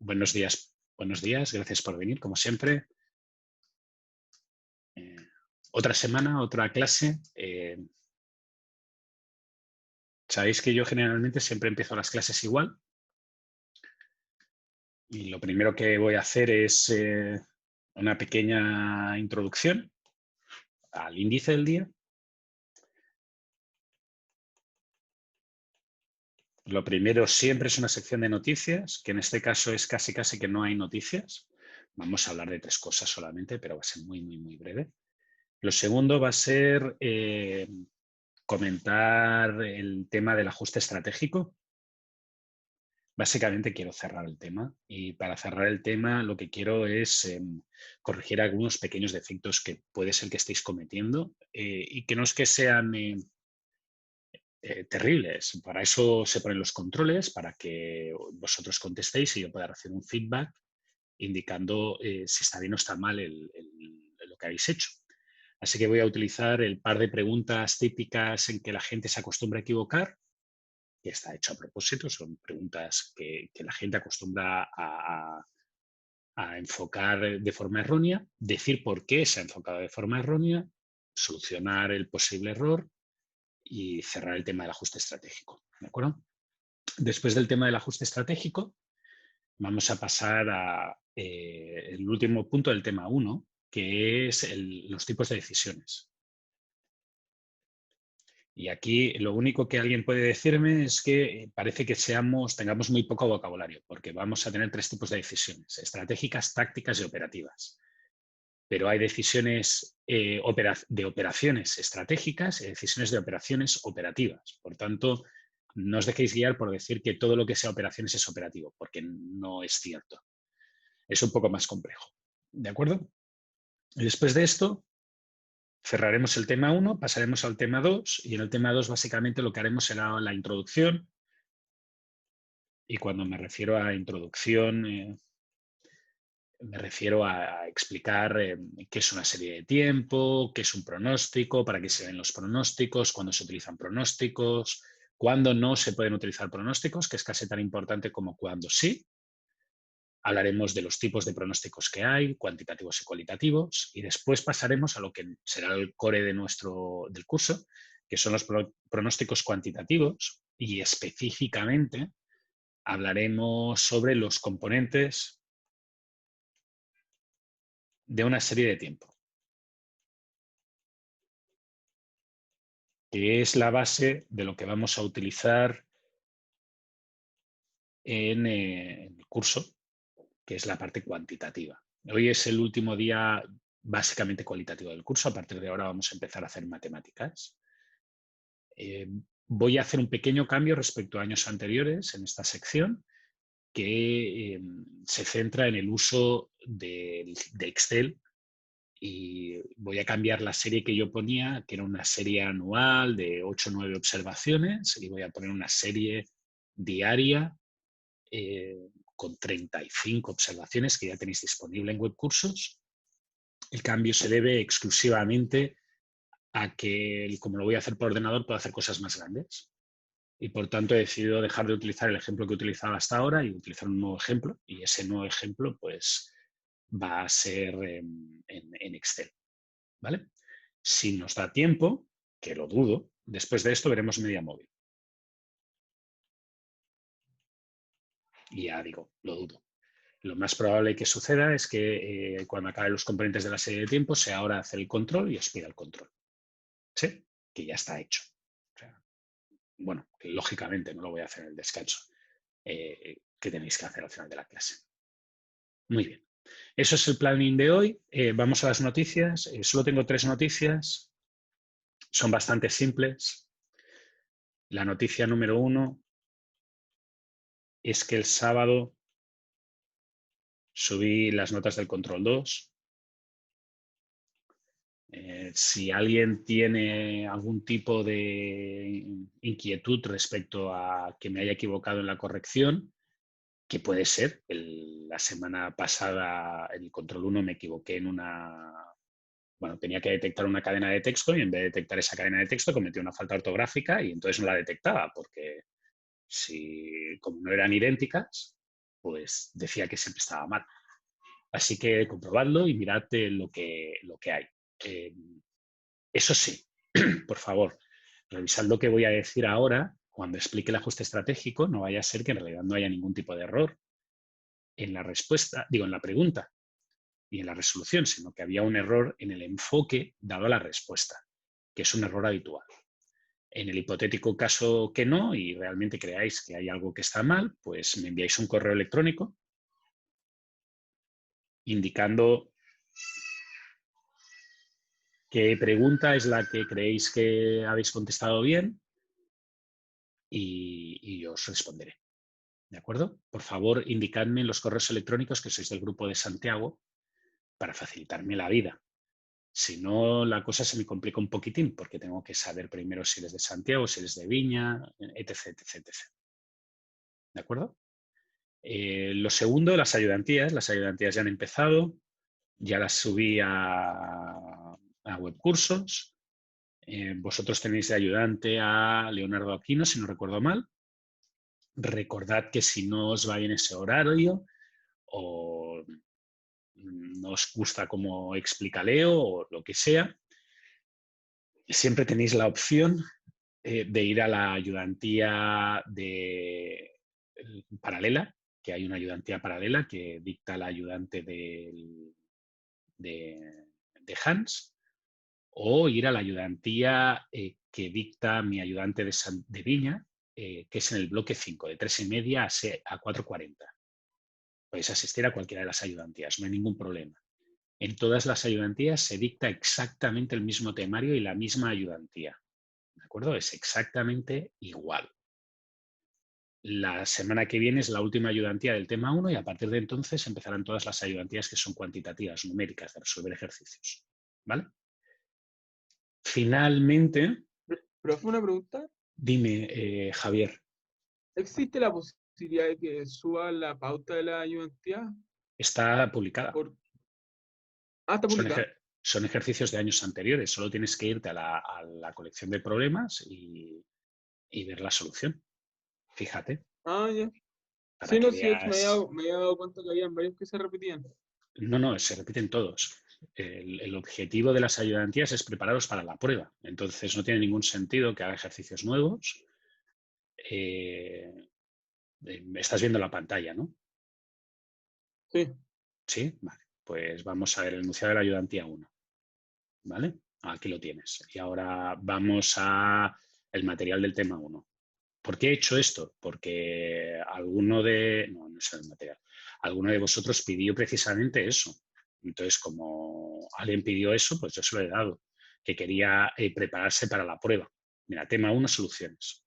buenos días, gracias por venir, como siempre. Otra semana, otra clase. Sabéis que yo generalmente siempre empiezo las clases igual. Y lo primero que voy a hacer es una pequeña introducción al índice del día. Lo primero siempre es una sección de noticias, que en este caso es casi que no hay noticias. Vamos a hablar de 3 cosas solamente, pero va a ser muy breve. Lo segundo va a ser comentar el tema del ajuste estratégico. Básicamente quiero cerrar el tema y para cerrar el tema lo que quiero es corregir algunos pequeños defectos que puede ser que estéis cometiendo y que no es que sean terribles. Para eso se ponen los controles, para que vosotros contestéis y yo pueda recibir un feedback indicando si está bien o está mal lo que habéis hecho. Así que voy a utilizar el par de preguntas típicas en que la gente se acostumbra a equivocar, que está hecho a propósito, son preguntas que la gente acostumbra a enfocar de forma errónea, decir por qué se ha enfocado de forma errónea, solucionar el posible error y cerrar el tema del ajuste estratégico. ¿De acuerdo? Después del tema del ajuste estratégico, vamos a pasar a el último punto del tema 1, que es los tipos de decisiones. Y aquí lo único que alguien puede decirme es que parece que tengamos muy poco vocabulario, porque vamos a tener 3 tipos de decisiones: estratégicas, tácticas y operativas. Pero hay decisiones de operaciones estratégicas y decisiones de operaciones operativas. Por tanto, no os dejéis guiar por decir que todo lo que sea operaciones es operativo, porque no es cierto. Es un poco más complejo. ¿De acuerdo? Y después de esto, cerraremos el tema 1, pasaremos al tema 2 y en el tema 2 básicamente lo que haremos será la introducción. Y cuando me refiero a introducción, me refiero a explicar qué es una serie de tiempo, qué es un pronóstico, para qué se ven los pronósticos, cuándo se utilizan pronósticos, cuándo no se pueden utilizar pronósticos, que es casi tan importante como cuándo sí. Hablaremos de los tipos de pronósticos que hay, cuantitativos y cualitativos, y después pasaremos a lo que será el core del curso, que son los pronósticos cuantitativos, y específicamente hablaremos sobre los componentes de una serie de tiempo, que es la base de lo que vamos a utilizar en el curso, que es la parte cuantitativa. Hoy es el último día básicamente cualitativo del curso. A partir de ahora vamos a empezar a hacer matemáticas. Voy a hacer un pequeño cambio respecto a años anteriores en esta sección, que se centra en el uso de Excel, y voy a cambiar la serie que yo ponía, que era una serie anual de 8 o 9 observaciones, y voy a poner una serie diaria con 35 observaciones que ya tenéis disponible en Webcursos. El cambio se debe exclusivamente a que, como lo voy a hacer por ordenador, puedo hacer cosas más grandes. Y por tanto he decidido dejar de utilizar el ejemplo que he utilizado hasta ahora y utilizar un nuevo ejemplo. Y ese nuevo ejemplo pues va a ser en Excel. ¿Vale? Si nos da tiempo, que lo dudo, después de esto veremos media móvil. Y ya digo, lo dudo. Lo más probable que suceda es que cuando acaben los componentes de la serie de tiempo, sea ahora hacer el control y os pida el control. ¿Sí? Que ya está hecho. O sea, bueno, que lógicamente no lo voy a hacer en el descanso. Que tenéis que hacer al final de la clase. Muy bien. Eso es el planning de hoy. Vamos a las noticias. Solo tengo 3 noticias. Son bastante simples. La noticia número 1 es que el sábado subí las notas del control 2. Si alguien tiene algún tipo de inquietud respecto a que me haya equivocado en la corrección, que puede ser, la semana pasada en el control 1 me equivoqué en bueno, tenía que detectar una cadena de texto y en vez de detectar esa cadena de texto cometí una falta ortográfica y entonces no la detectaba porque como no eran idénticas, pues decía que siempre estaba mal. Así que comprobadlo y mirad lo que hay. Eso sí, por favor, revisad lo que voy a decir ahora cuando explique el ajuste estratégico. No vaya a ser que en realidad no haya ningún tipo de error en la respuesta, digo, en la pregunta y en la resolución, sino que había un error en el enfoque dado a la respuesta, que es un error habitual. En el hipotético caso que no y realmente creáis que hay algo que está mal, pues me enviáis un correo electrónico indicando qué pregunta es la que creéis que habéis contestado bien y yo os responderé. ¿De acuerdo? Por favor, indicadme en los correos electrónicos que sois del grupo de Santiago para facilitarme la vida. Si no, la cosa se me complica un poquitín porque tengo que saber primero si eres de Santiago, si eres de Viña, etc, etc, etc. ¿De acuerdo? Lo segundo, las ayudantías. Las ayudantías ya han empezado, ya las subí a webcursos. Vosotros tenéis de ayudante a Leonardo Aquino, si no recuerdo mal. Recordad que si no os va bien ese horario o no os gusta cómo explica Leo o lo que sea, siempre tenéis la opción de ir a la ayudantía paralela, que hay una ayudantía paralela que dicta la ayudante de Hans, o ir a la ayudantía que dicta mi ayudante de Viña, que es en el bloque 5, de 3:30 a 4:40. Podéis asistir a cualquiera de las ayudantías, no hay ningún problema. En todas las ayudantías se dicta exactamente el mismo temario y la misma ayudantía. ¿De acuerdo? Es exactamente igual. La semana que viene es la última ayudantía del tema 1 y a partir de entonces empezarán todas las ayudantías que son cuantitativas, numéricas, de resolver ejercicios. ¿Vale? Finalmente, Profe, una pregunta. dime, Javier, ¿Existe la posibilidad de que suba la pauta de la ayudantía? está publicada. Está Son, publicada. son ejercicios de años anteriores. Solo tienes que irte a la colección de problemas y ver la solución. Fíjate, Ya. para Sí, que no, sí, de hecho veas. me había dado cuenta que habían varios que se repetían. No, se repiten todos. El objetivo de las ayudantías es prepararlos para la prueba. Entonces no tiene ningún sentido que haga ejercicios nuevos. Estás viendo la pantalla, ¿no? Sí. Sí, vale. Pues vamos a ver el enunciado de la ayudantía 1. ¿Vale? Aquí lo tienes. Y ahora vamos a el material del tema 1. ¿Por qué he hecho esto? Porque alguno de... No es el material. Alguno de vosotros pidió precisamente eso. Entonces, como alguien pidió eso, pues yo se lo he dado, que quería prepararse para la prueba. Mira, tema 1, soluciones.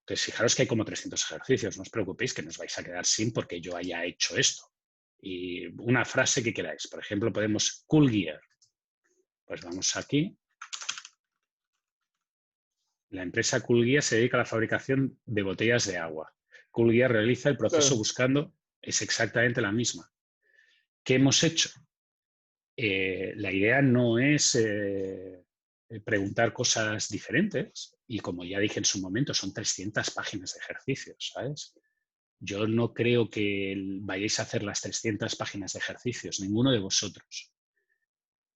Entonces, fijaros que hay como 300 ejercicios. No os preocupéis que nos vais a quedar sin porque yo haya hecho esto. Y una frase que queráis. Por ejemplo, podemos Cool Gear. Pues vamos aquí. La empresa Cool Gear se dedica a la fabricación de botellas de agua. Cool Gear realiza el proceso Claro. buscando, es exactamente la misma. ¿Qué hemos hecho? La idea no es preguntar cosas diferentes y como ya dije en su momento, son 300 páginas de ejercicios, ¿sabes? Yo no creo que vayáis a hacer las 300 páginas de ejercicios, ninguno de vosotros.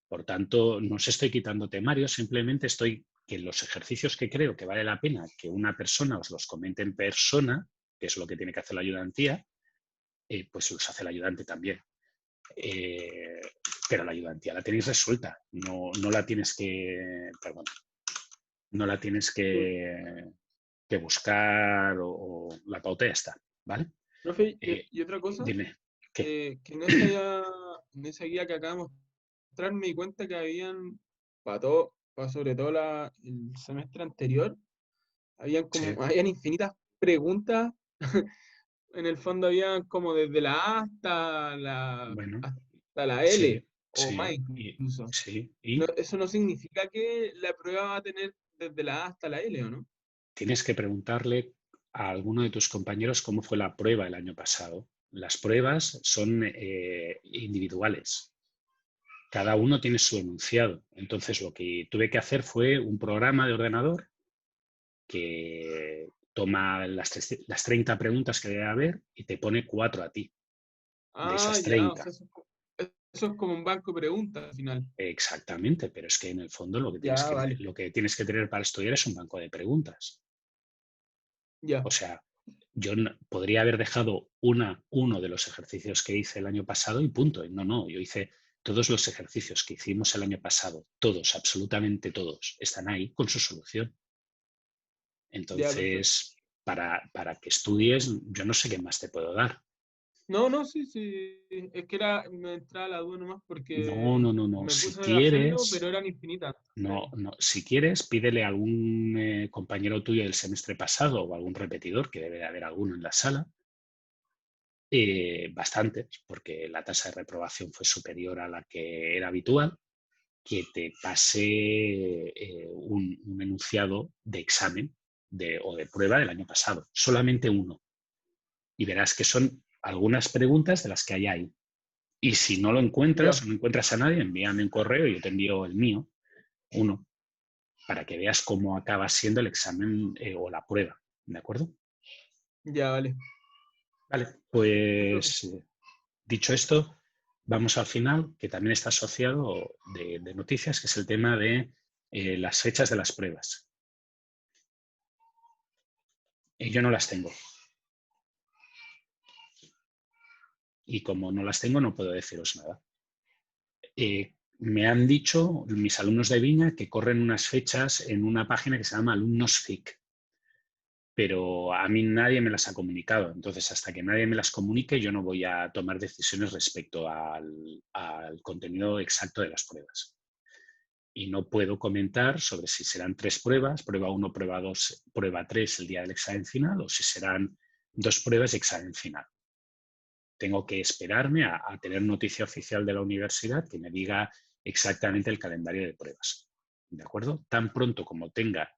Por tanto, no os estoy quitando temario, simplemente estoy que los ejercicios que creo que vale la pena que una persona os los comente en persona, que es lo que tiene que hacer la ayudantía, pues los hace el ayudante también. Pero la ayudantía la tenéis resuelta, no la tienes que, perdón, no la tienes Sí. que buscar o la pauta ya está, ¿vale? Profe, y otra cosa, Dime, ¿qué? que en esa guía que acabamos de mostrar me di cuenta que habían, para sobre todo el semestre anterior, Sí, habían infinitas preguntas. En el fondo habían como desde la A bueno, hasta la L, sí, o más sí, incluso. sí, Eso no significa que la prueba va a tener desde la A hasta la L, ¿o no? tienes que preguntarle a alguno de tus compañeros cómo fue la prueba el año pasado. Las pruebas son individuales. Cada uno tiene su enunciado. Entonces, lo que tuve que hacer fue un programa de ordenador que toma las 30 preguntas que debe haber y te pone 4 a ti de Ah, esas ya, o 30. sea, eso es como un banco de preguntas al final. Exactamente, pero es que en el fondo Ya, vale, lo que tienes que tener para estudiar es un banco de preguntas. ya, O sea, yo podría haber dejado uno de los ejercicios que hice el año pasado y punto. Y no, yo hice todos los ejercicios que hicimos el año pasado, todos, absolutamente todos, están ahí con su solución. ya, perfecto. Entonces, para que estudies, yo no sé qué más te puedo dar. No, no, sí, sí, es que me entraba la duda nomás porque No. me Si puse a hacerlo, pero quieres, eran infinitas. no, Entonces, no. Si quieres, pídele a algún compañero tuyo del semestre pasado o algún repetidor, que debe de haber alguno en la sala, bastantes, porque la tasa de reprobación fue superior a la que era habitual, que te pase un enunciado de examen o de prueba del año pasado, solamente uno. Y verás que son algunas preguntas de las que hay ahí. Y si no lo encuentras ya, o no encuentras a nadie, envíame un correo y yo te envío el mío, uno, para que veas cómo acaba siendo el examen o la prueba. ¿De acuerdo? ya, vale. Vale, Sí, profe. pues dicho esto, vamos al final, que también está asociado de noticias, que es el tema de las fechas de las pruebas. Y yo no las tengo. Y como no las tengo, no puedo deciros nada. Me han dicho mis alumnos de Viña que corren unas fechas en una página que se llama AlumnosFIC, pero a mí nadie me las ha comunicado. Entonces, hasta que nadie me las comunique, yo no voy a tomar decisiones respecto al contenido exacto de las pruebas. Y no puedo comentar sobre si serán 3 pruebas, prueba 1, prueba 2, prueba 3 el día del examen final, o si serán 2 pruebas y examen final. Tengo que esperarme a tener noticia oficial de la universidad que me diga exactamente el calendario de pruebas. ¿De acuerdo? Tan pronto como tenga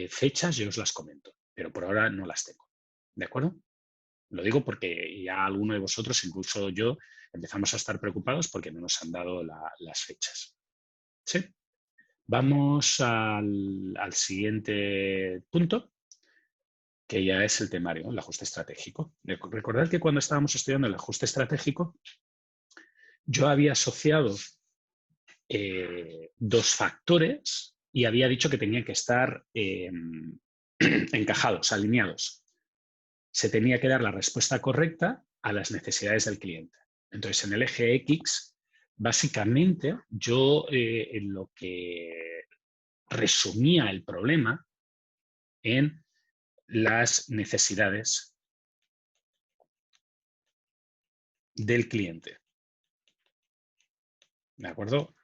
fechas, yo os las comento, pero por ahora no las tengo. ¿De acuerdo? Lo digo porque ya alguno de vosotros, incluso yo, empezamos a estar preocupados porque no nos han dado las fechas. ¿Sí? Vamos al siguiente punto, que ya es el temario, el ajuste estratégico. Recordad que cuando estábamos estudiando el ajuste estratégico, yo había asociado 2 factores y había dicho que tenían que estar encajados, alineados. Se tenía que dar la respuesta correcta a las necesidades del cliente. Entonces, en el eje X, básicamente, yo en lo que resumía el problema en las necesidades del cliente. ¿De acuerdo?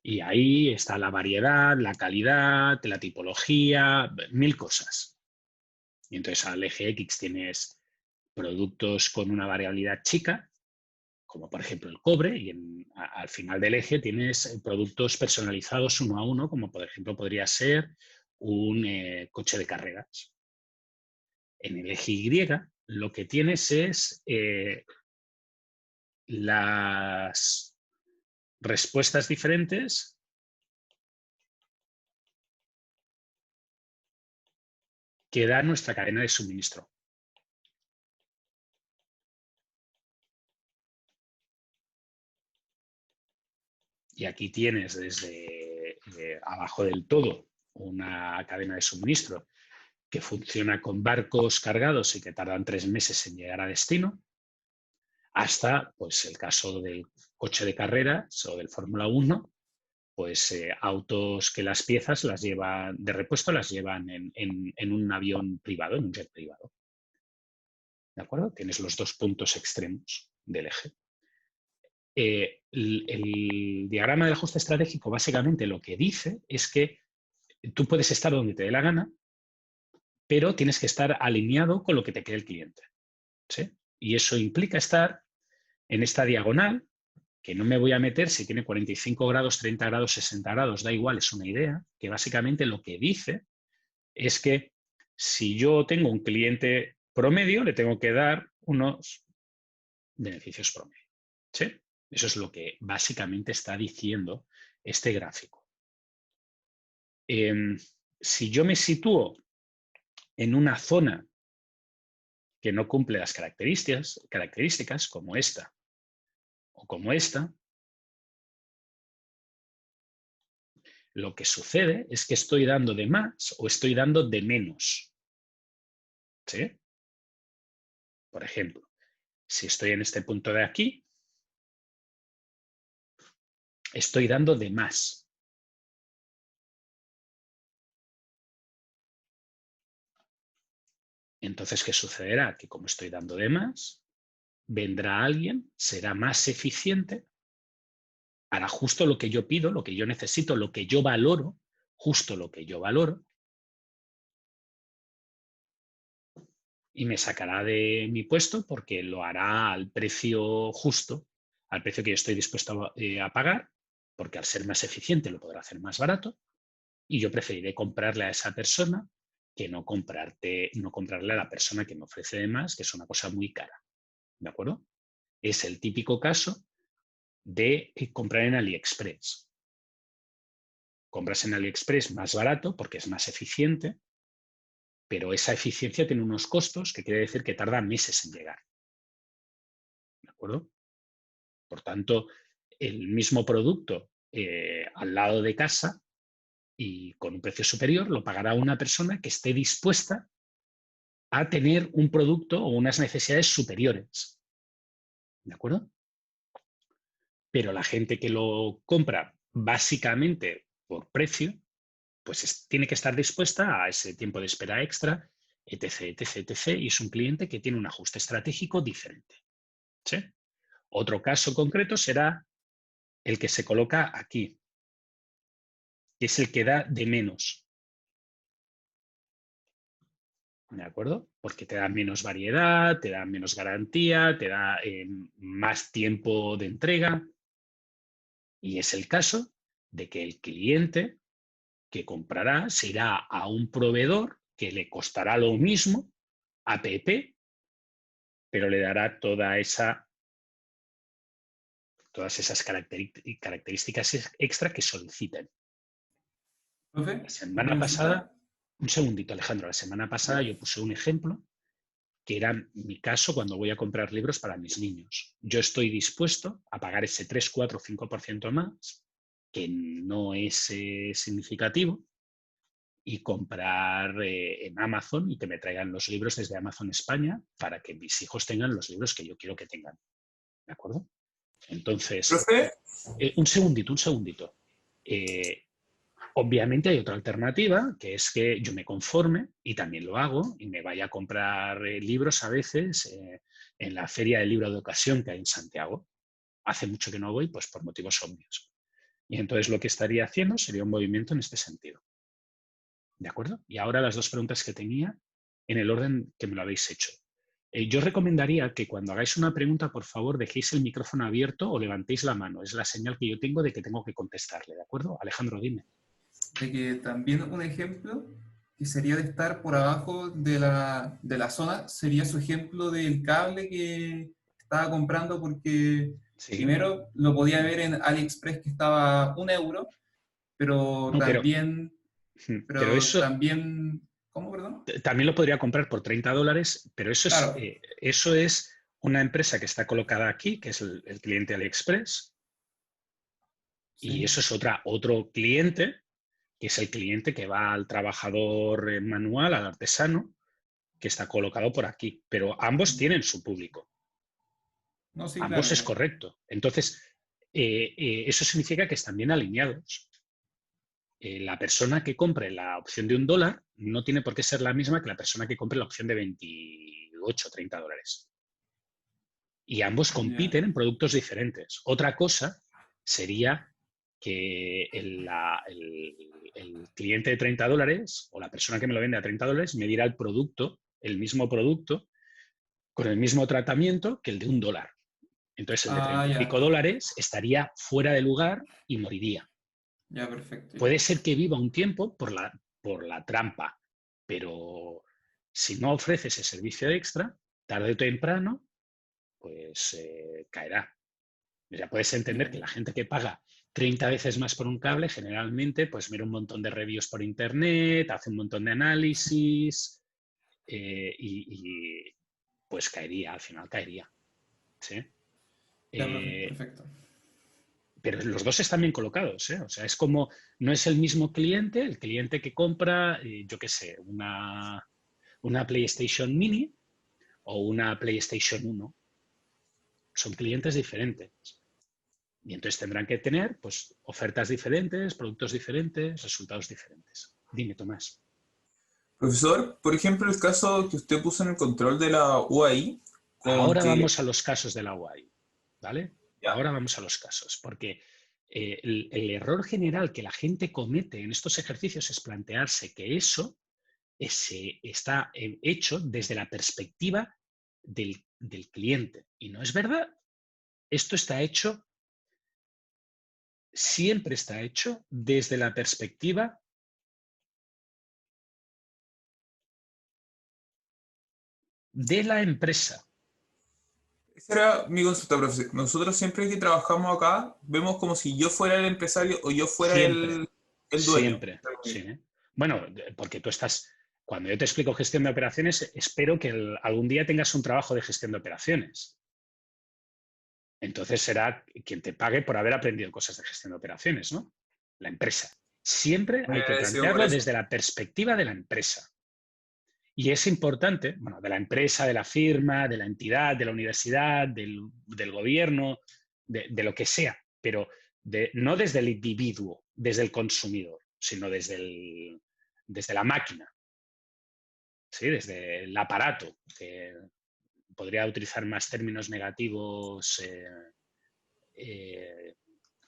Y ahí está la variedad, la calidad, la tipología, 1000 cosas. Y entonces al eje X tienes productos con una variabilidad chica, como por ejemplo el cobre, y al final del eje tienes productos personalizados uno a uno, como por ejemplo podría ser un coche de carreras. En el eje Y lo que tienes es las respuestas diferentes que da nuestra cadena de suministro. Y aquí tienes desde abajo del todo una cadena de suministro que funciona con barcos cargados y que tardan 3 meses en llegar a destino, hasta pues, el caso del coche de carreras o del Fórmula 1, pues autos que las piezas las llevan de repuesto, las llevan en un avión privado, en un jet privado. ¿De acuerdo? Tienes los 2 puntos extremos del eje. El diagrama del ajuste estratégico básicamente lo que dice es que tú puedes estar donde te dé la gana, pero tienes que estar alineado con lo que te quiere el cliente. ¿Sí? Y eso implica estar en esta diagonal, que no me voy a meter si tiene 45 grados, 30 grados, 60 grados, da igual, es una idea, que básicamente lo que dice es que si yo tengo un cliente promedio, le tengo que dar unos beneficios promedio. ¿Sí? Eso es lo que básicamente está diciendo este gráfico. Si yo me sitúo en una zona que no cumple las características como esta o como esta, lo que sucede es que estoy dando de más o estoy dando de menos. ¿Sí? Por ejemplo, si estoy en este punto de aquí, estoy dando de más. Entonces, ¿qué sucederá? Que como estoy dando de más, vendrá alguien, será más eficiente, hará justo lo que yo pido, lo que yo necesito, lo que yo valoro, justo lo que yo valoro, y me sacará de mi puesto porque lo hará al precio justo, al precio que yo estoy dispuesto a pagar, porque al ser más eficiente lo podrá hacer más barato, y yo preferiré comprarle a esa persona que no comprarle a la persona que me ofrece de más, que es una cosa muy cara. ¿De acuerdo? Es el típico caso de comprar en AliExpress. Compras en AliExpress más barato porque es más eficiente, pero esa eficiencia tiene unos costos que quiere decir que tarda meses en llegar. ¿De acuerdo? Por tanto, el mismo producto al lado de casa y con un precio superior lo pagará una persona que esté dispuesta a tener un producto o unas necesidades superiores. ¿De acuerdo? Pero la gente que lo compra básicamente por precio, pues tiene que estar dispuesta a ese tiempo de espera extra, etc, etc, etc, y es un cliente que tiene un ajuste estratégico diferente. ¿Sí? Otro caso concreto será el que se coloca aquí, que es el que da de menos. ¿De acuerdo? Porque te da menos variedad, te da menos garantía, te da más tiempo de entrega. Y es el caso de que el cliente que comprará se irá a un proveedor que le costará lo mismo, APP, pero le dará todas esas características extra que soliciten. ¿Profe? La semana ¿Preguntita? pasada, un segundito, Alejandro, la semana pasada Ya. yo puse un ejemplo que era mi caso cuando voy a comprar libros para mis niños. Yo estoy dispuesto a pagar ese 3, 4, 5% más, que no es significativo, y comprar en Amazon y que me traigan los libros desde Amazon España para que mis hijos tengan los libros que yo quiero que tengan. ¿De acuerdo? Entonces, ¿Profe? un segundito. Obviamente hay otra alternativa, que es que yo me conforme, y también lo hago, y me vaya a comprar libros a veces en la Feria del Libro de Ocasión que hay en Santiago. Hace mucho que no voy, pues por motivos obvios. Y entonces lo que estaría haciendo sería un movimiento en este sentido. ¿De acuerdo? Y ahora las dos preguntas que tenía en el orden que me lo habéis hecho. Yo recomendaría que cuando hagáis una pregunta, por favor, dejéis el micrófono abierto o levantéis la mano. Es la señal que yo tengo de que tengo que contestarle, ¿de acuerdo? Alejandro, dime. De que también un ejemplo que sería de estar por abajo de la zona sería su ejemplo del cable que estaba comprando porque Sí. primero lo podía ver en AliExpress que estaba a 1 euro, pero No, también, pero eso ¿cómo, perdón? también lo podría comprar por $30, pero Claro, eso es una empresa que está colocada aquí, que es el cliente AliExpress, y sí. eso es otro cliente, que es el cliente que va al trabajador manual, al artesano, que está colocado por aquí. Pero ambos tienen su público. No, sí, Ambos es claro. correcto. Entonces, eso significa que están bien alineados. La persona que compre la opción de $1 no tiene por qué ser la misma que la persona que compre la opción de 28 o $30. Y ambos Ya. compiten en productos diferentes. Otra cosa sería que el cliente de $30 o la persona que me lo vende a $30 me diera el mismo producto, con el mismo tratamiento que el de $1. Entonces el de Ah, 30 y ya. pico dólares estaría fuera de lugar y moriría. Ya, perfecto. Ya. Puede ser que viva un tiempo por la trampa, pero si no ofrece ese servicio extra, tarde o temprano, pues caerá. Ya puedes entender que Ya. la gente que paga 30 veces más por un cable, generalmente, pues mira un montón de reviews por internet, hace un montón de análisis y pues caería, al final caería. ¿Sí? Ya, profe, perfecto. Pero los dos están bien colocados, ¿eh? O sea, es como, no es el mismo cliente, el cliente que compra, yo qué sé, una PlayStation Mini o una PlayStation 1. Son clientes diferentes. Y entonces tendrán que tener pues, ofertas diferentes, productos diferentes, resultados diferentes. Dime, Tomás. Profesor, por ejemplo, el caso que usted puso en el control de la UAI, con Ahora que... vamos a los casos de la UAI, ¿vale? Ya. Ahora vamos a los casos, porque el error general que la gente comete en estos ejercicios es plantearse que eso está hecho desde la perspectiva del cliente. Y no es verdad. Esto está hecho, siempre está hecho desde la perspectiva de la empresa. Esa era mi consulta, profesor. Nosotros siempre que trabajamos acá, vemos como si yo fuera el empresario o yo fuera Siempre, el dueño. siempre. Sí. Bueno, porque cuando yo te explico gestión de operaciones, espero que algún día tengas un trabajo de gestión de operaciones. Entonces será quien te pague por haber aprendido cosas de gestión de operaciones, ¿no? La empresa. Siempre hay que plantearlo desde la perspectiva de la empresa. Y es importante, bueno, de la empresa, de la firma, de la entidad, de la universidad, del gobierno, de lo que sea, pero no desde el individuo, desde el consumidor, sino desde la máquina, ¿sí? Desde el aparato, que podría utilizar más términos negativos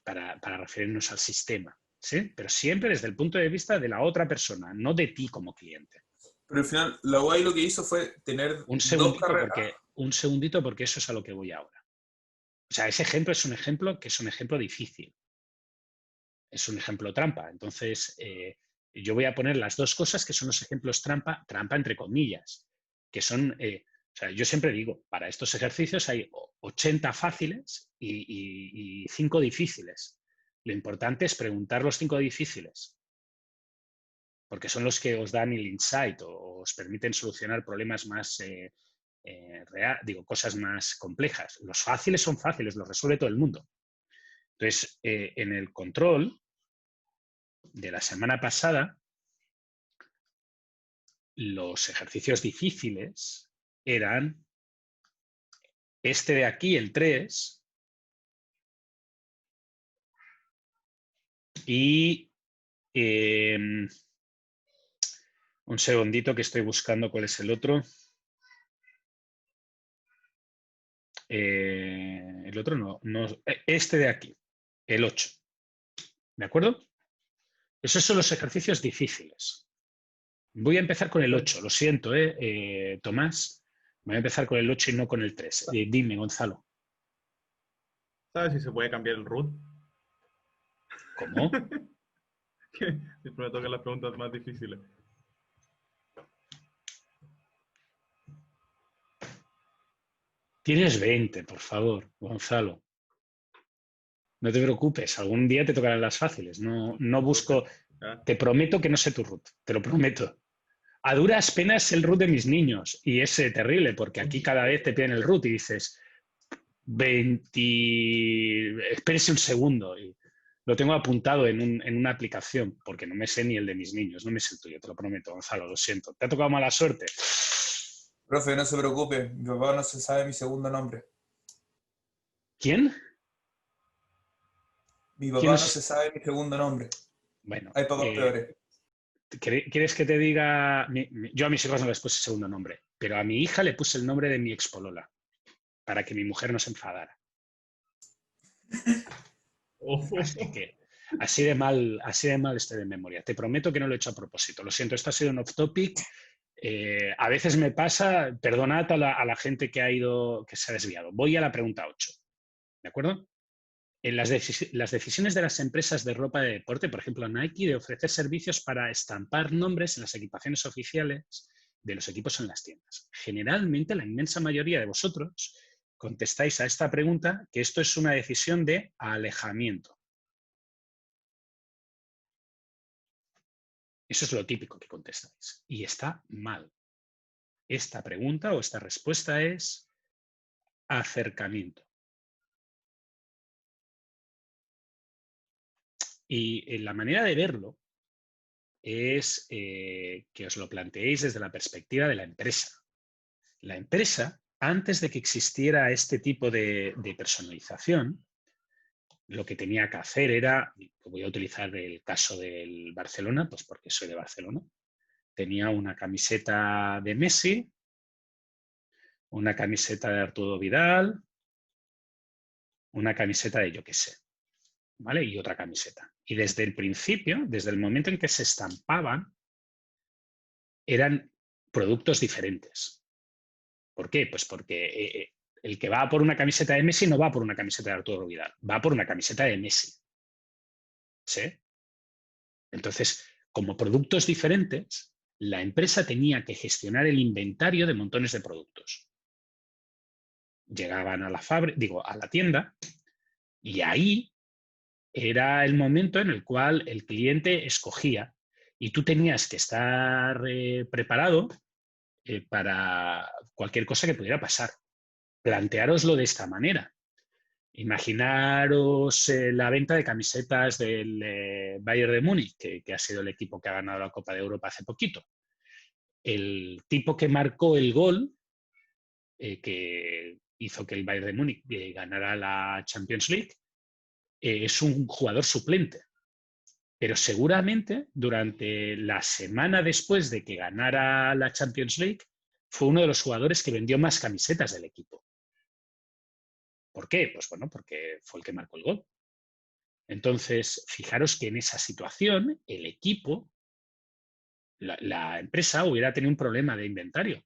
para referirnos al sistema, ¿sí? Pero siempre desde el punto de vista de la otra persona, no de ti como cliente. Pero al final, la UAI lo que hizo fue tener Un dos carreras. segundito porque eso es a lo que voy ahora. O sea, ese ejemplo es un ejemplo difícil. Es un ejemplo trampa. Entonces, yo voy a poner las dos cosas que son los ejemplos trampa entre comillas, que son, o sea, yo siempre digo, para estos ejercicios hay 80 fáciles y 5 difíciles. Lo importante es preguntar los 5 difíciles, porque son los que os dan el insight o os permiten solucionar problemas más cosas más complejas. Los fáciles son fáciles, los resuelve todo el mundo. Entonces, en el control de la semana pasada, los ejercicios difíciles eran este de aquí, el 3, y un segundito que estoy buscando cuál es el otro. El otro no, este de aquí, el 8. ¿De acuerdo? Esos son los ejercicios difíciles. Voy a empezar con el 8, lo siento, Tomás. Voy a empezar con el 8 y no con el 3. Dime, Gonzalo. ¿Sabes si se puede cambiar el root? ¿Cómo? Siempre me tocan las preguntas más difíciles. Tienes 20, por favor, Gonzalo. No te preocupes, algún día te tocarán las fáciles. No busco. Te prometo que no sé tu root, te lo prometo. A duras penas el root de mis niños y es terrible porque aquí cada vez te piden el root y dices 20. Espérese un segundo. Y lo tengo apuntado en una aplicación porque no me sé ni el de mis niños, no me sé el tuyo, te lo prometo, Gonzalo, lo siento. ¿Te ha tocado mala suerte? Profe, no se preocupe, mi papá no se sabe mi segundo nombre. ¿Quién? Mi papá no se sabe mi segundo nombre. Bueno, hay papás peores. ¿Quieres que te diga? Yo a mis hijos no les puse segundo nombre, pero a mi hija le puse el nombre de mi expolola para que mi mujer no se enfadara. Así que así de mal estoy de memoria. Te prometo que no lo he hecho a propósito. Lo siento, esto ha sido un off topic. A veces me pasa, perdonad a la gente que se ha desviado. Voy a la pregunta 8. ¿De acuerdo? En las decisiones de las empresas de ropa de deporte, por ejemplo Nike, de ofrecer servicios para estampar nombres en las equipaciones oficiales de los equipos en las tiendas. Generalmente, la inmensa mayoría de vosotros contestáis a esta pregunta que esto es una decisión de alejamiento. Eso es lo típico que contestáis. Y está mal. esta pregunta o esta respuesta es acercamiento. Y la manera de verlo es que os lo planteéis desde la perspectiva de la empresa. La empresa, antes de que existiera este tipo de personalización, lo que tenía que hacer era, voy a utilizar el caso del Barcelona, pues porque soy de Barcelona, tenía una camiseta de Messi, una camiseta de Arturo Vidal, una camiseta de yo qué sé, ¿vale? Y otra camiseta. Y desde el principio, desde el momento en que se estampaban, eran productos diferentes. ¿Por qué? Pues porque el que va por una camiseta de Messi no va por una camiseta de Arturo Vidal, va por una camiseta de Messi. ¿Sí? Entonces, como productos diferentes, la empresa tenía que gestionar el inventario de montones de productos. Llegaban a la a la tienda, y ahí era el momento en el cual el cliente escogía y tú tenías que estar preparado para cualquier cosa que pudiera pasar. Planteároslo de esta manera. Imaginaros la venta de camisetas del Bayern de Múnich, que ha sido el equipo que ha ganado la Copa de Europa hace poquito. El tipo que marcó el gol que hizo que el Bayern de Múnich ganara la Champions League es un jugador suplente. Pero seguramente durante la semana después de que ganara la Champions League fue uno de los jugadores que vendió más camisetas del equipo. ¿Por qué? Pues bueno, porque fue el que marcó el gol. Entonces, fijaros que en esa situación el equipo, la empresa hubiera tenido un problema de inventario.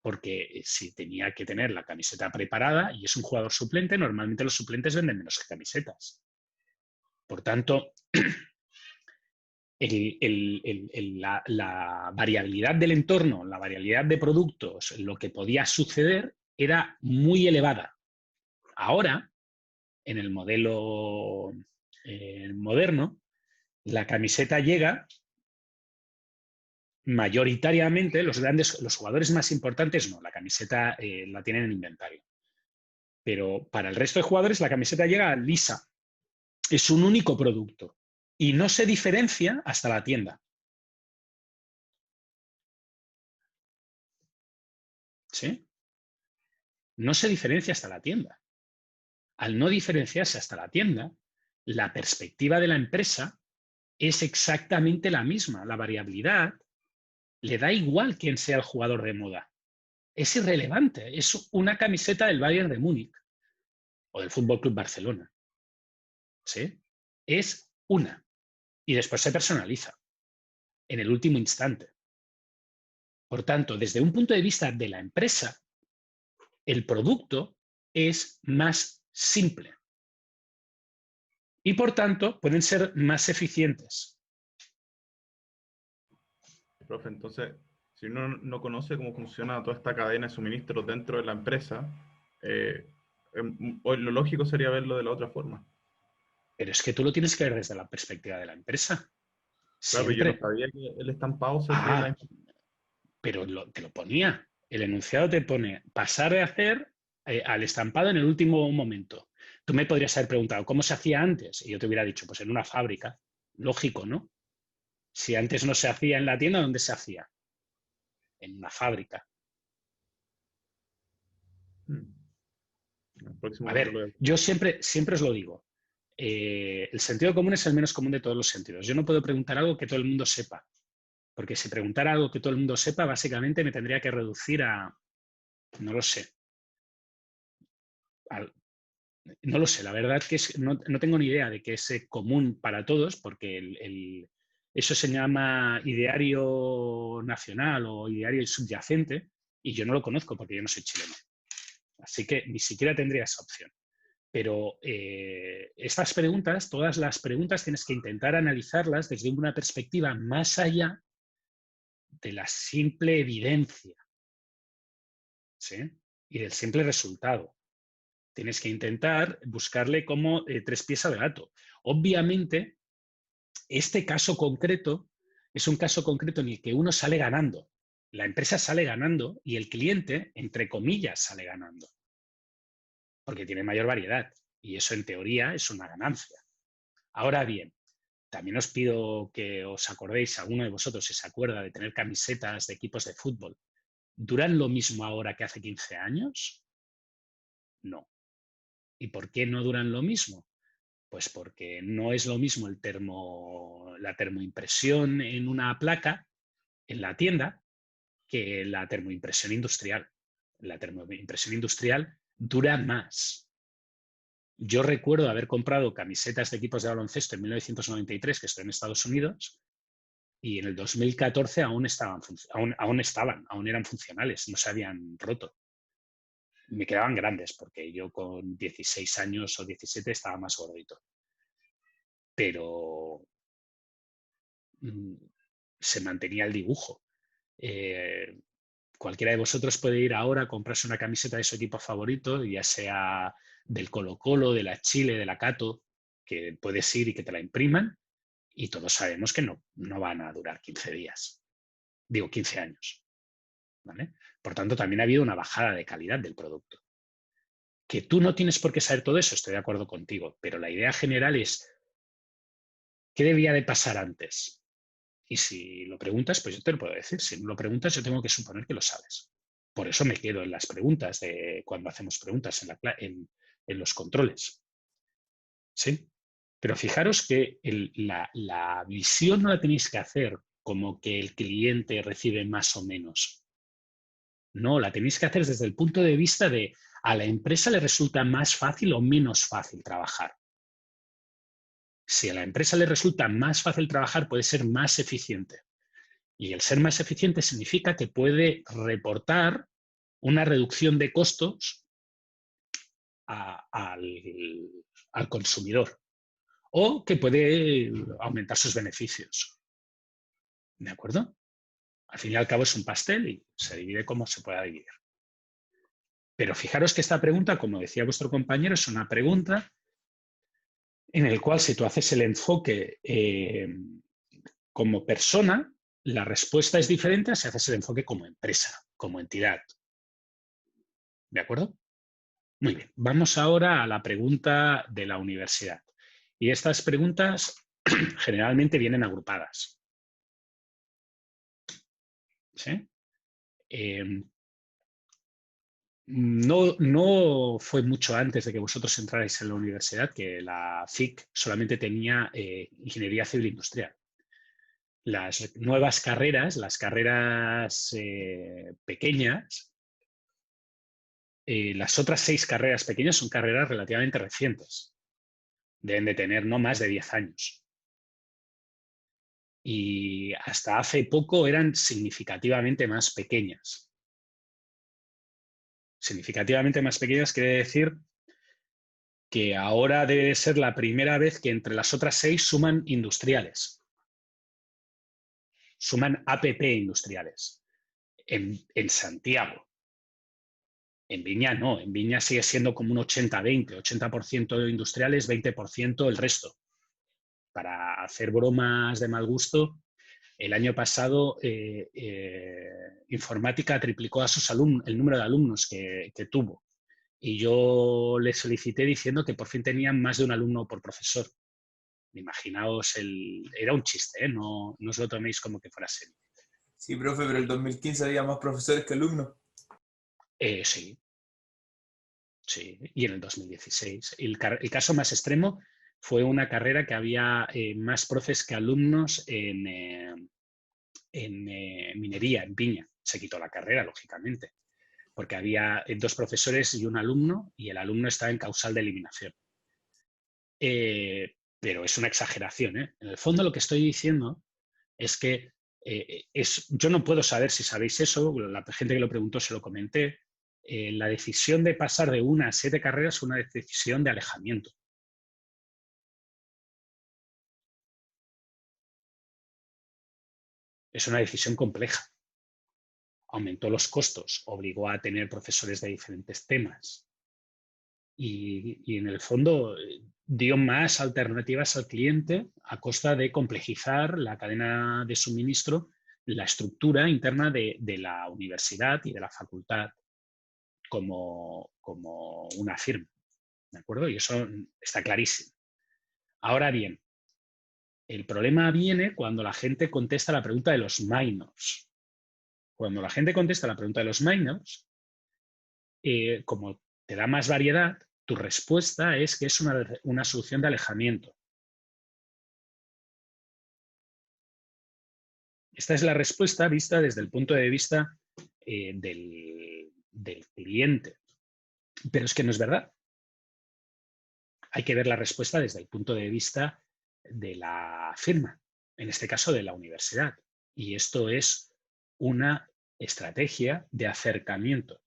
Porque si tenía que tener la camiseta preparada y es un jugador suplente, normalmente los suplentes venden menos que camisetas. Por tanto, la variabilidad del entorno, la variabilidad de productos, lo que podía suceder era muy elevada. Ahora, en el modelo moderno, la camiseta llega mayoritariamente, los jugadores más importantes no, la camiseta la tienen en inventario. Pero para el resto de jugadores la camiseta llega lisa. Es un único producto y no se diferencia hasta la tienda. ¿Sí? No se diferencia hasta la tienda. Al no diferenciarse hasta la tienda, la perspectiva de la empresa es exactamente la misma. La variabilidad le da igual quién sea el jugador de moda. Es irrelevante. Es una camiseta del Bayern de Múnich o del Fútbol Club Barcelona. ¿Sí? Es una. Y después se personaliza en el último instante. Por tanto, desde un punto de vista de la empresa, el producto es más simple. Y por tanto, pueden ser más eficientes. Profe, entonces, si uno no conoce cómo funciona toda esta cadena de suministros dentro de la empresa, lo lógico sería verlo de la otra forma. Pero es que tú lo tienes que ver desde la perspectiva de la empresa. Claro, pero yo no sabía que el estampado se hacía la empresa. Pero te lo ponía. El enunciado te pone pasar de hacer al estampado en el último momento. Tú me podrías haber preguntado cómo se hacía antes y yo te hubiera dicho, pues en una fábrica. Lógico, ¿no? Si antes no se hacía en la tienda, ¿dónde se hacía? En una fábrica. A ver, yo siempre os lo digo. El sentido común es el menos común de todos los sentidos. Yo no puedo preguntar algo que todo el mundo sepa. Porque si preguntara algo que todo el mundo sepa, básicamente me tendría que reducir a... No lo sé. No lo sé, la verdad que no tengo ni idea de que es común para todos, porque eso se llama ideario nacional o ideario subyacente, y yo no lo conozco porque yo no soy chileno. Así que ni siquiera tendría esa opción. Pero estas preguntas, todas las preguntas, tienes que intentar analizarlas desde una perspectiva más allá de la simple evidencia, ¿sí? Y del simple resultado. Tienes que intentar buscarle como tres pies al gato. Obviamente, este caso concreto es un caso concreto en el que uno sale ganando. La empresa sale ganando y el cliente, entre comillas, sale ganando. Porque tiene mayor variedad. Y eso, en teoría, es una ganancia. Ahora bien, también os pido que os acordéis, alguno de vosotros si se acuerda de tener camisetas de equipos de fútbol. ¿Duran lo mismo ahora que hace 15 años? No. ¿Y por qué no duran lo mismo? Pues porque no es lo mismo la termoimpresión en una placa en la tienda que la termoimpresión industrial. La termoimpresión industrial dura más. Yo recuerdo haber comprado camisetas de equipos de baloncesto en 1993, que estoy en Estados Unidos, y en el 2014 aún eran funcionales, no se habían roto. Me quedaban grandes, porque yo con 16 años o 17 estaba más gordito. Pero se mantenía el dibujo. Cualquiera de vosotros puede ir ahora a comprarse una camiseta de su equipo favorito, ya sea del Colo-Colo, de la Chile, de la Cato, que puedes ir y que te la impriman, y todos sabemos que no van a durar 15 días. Digo, 15 años. ¿Vale? Por tanto, también ha habido una bajada de calidad del producto. Que tú no tienes por qué saber todo eso, estoy de acuerdo contigo, pero la idea general es, ¿qué debía de pasar antes? Y si lo preguntas, pues yo te lo puedo decir. Si no lo preguntas, yo tengo que suponer que lo sabes. Por eso me quedo en las preguntas, cuando hacemos preguntas en los controles. ¿Sí? Pero fijaros que la visión no la tenéis que hacer como que el cliente recibe más o menos. No, la tenéis que hacer desde el punto de vista de a la empresa le resulta más fácil o menos fácil trabajar. Si a la empresa le resulta más fácil trabajar, puede ser más eficiente. Y el ser más eficiente significa que puede reportar una reducción de costos al consumidor o que puede aumentar sus beneficios. ¿De acuerdo? Al fin y al cabo es un pastel y se divide como se pueda dividir. Pero fijaros que esta pregunta, como decía vuestro compañero, es una pregunta en la cual si tú haces el enfoque como persona, la respuesta es diferente a si haces el enfoque como empresa, como entidad. ¿De acuerdo? Muy bien. Vamos ahora a la pregunta de la universidad. Y estas preguntas generalmente vienen agrupadas. ¿Sí? No fue mucho antes de que vosotros entrarais en la universidad que la FIC solamente tenía Ingeniería Civil Industrial. Las nuevas carreras, las carreras pequeñas, las otras 6 carreras pequeñas son carreras relativamente recientes. Deben de tener no más de 10 años. Y hasta hace poco eran significativamente más pequeñas. Significativamente más pequeñas quiere decir que ahora debe ser la primera vez que entre las otras 6 suman industriales. Suman APP industriales. En Santiago. En Viña no. En Viña sigue siendo como un 80-20. 80% industriales, 20% el resto. Para hacer bromas de mal gusto, el año pasado Informática triplicó a sus alumnos, el número de alumnos que tuvo. Y yo les felicité diciendo que por fin tenían más de un alumno por profesor. Imaginaos, era un chiste, ¿eh? No os lo toméis como que fuera serio. Sí, profe, pero el 2015 había más profesores que alumnos. Sí. Sí, y en el 2016. El caso más extremo fue una carrera que había más profes que alumnos en minería, en Viña. Se quitó la carrera, lógicamente, porque había 2 profesores y un alumno, y el alumno estaba en causal de eliminación. Pero es una exageración, ¿eh? En el fondo lo que estoy diciendo es que yo no puedo saber si sabéis eso, la gente que lo preguntó se lo comenté. La decisión de pasar de 1 a 7 carreras es una decisión de alejamiento. Es una decisión compleja. Aumentó los costos, obligó a tener profesores de diferentes temas y en el fondo dio más alternativas al cliente a costa de complejizar la cadena de suministro la estructura interna de la universidad y de la facultad como una firma, ¿de acuerdo? Y eso está clarísimo. Ahora bien, el problema viene cuando la gente contesta la pregunta de los minors. Cuando la gente contesta la pregunta de los minors, como te da más variedad, tu respuesta es que es una solución de alejamiento. Esta es la respuesta vista desde el punto de vista del cliente. Pero es que no es verdad. Hay que ver la respuesta desde el punto de vista de la firma, en este caso de la universidad. Y esto es una estrategia de acercamiento.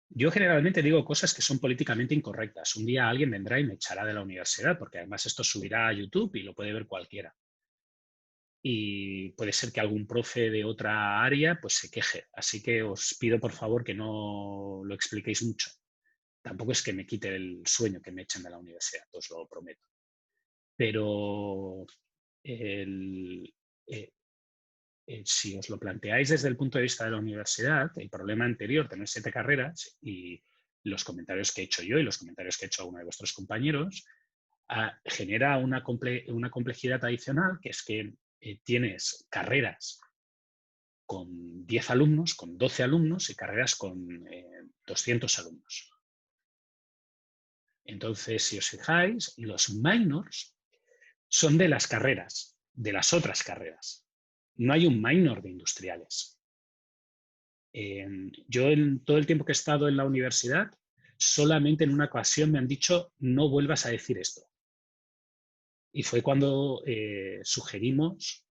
Yo generalmente digo cosas que son políticamente incorrectas. Un día alguien vendrá y me echará de la universidad, porque además esto subirá a YouTube y lo puede ver cualquiera. Y puede ser que algún profe de otra área pues se queje. Así que os pido por favor que no lo expliquéis mucho. Tampoco es que me quite el sueño que me echen de la universidad, os lo prometo. Pero si os lo planteáis desde el punto de vista de la universidad, el problema anterior, tener 7 carreras y los comentarios que he hecho yo y los comentarios que ha hecho alguno de vuestros compañeros, genera una complejidad adicional, que es que tienes carreras con 10 alumnos, con 12 alumnos y carreras con 200 alumnos. Entonces, si os fijáis, los minors son de las carreras, de las otras carreras. No hay un minor de industriales. Yo en todo el tiempo que he estado en la universidad, solamente en una ocasión me han dicho no vuelvas a decir esto. Y fue cuando sugerimos,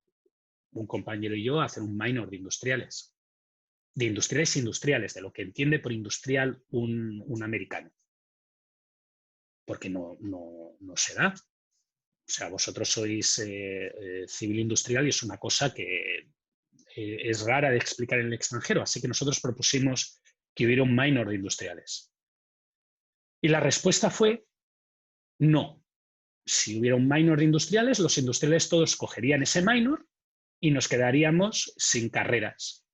un compañero y yo, hacer un minor de industriales. De industriales, de lo que entiende por industrial un americano. Porque no se da. O sea, vosotros sois civil industrial y es una cosa que es rara de explicar en el extranjero. Así que nosotros propusimos que hubiera un minor de industriales. Y la respuesta fue no. Si hubiera un minor de industriales, los industriales todos cogerían ese minor y nos quedaríamos sin carreras.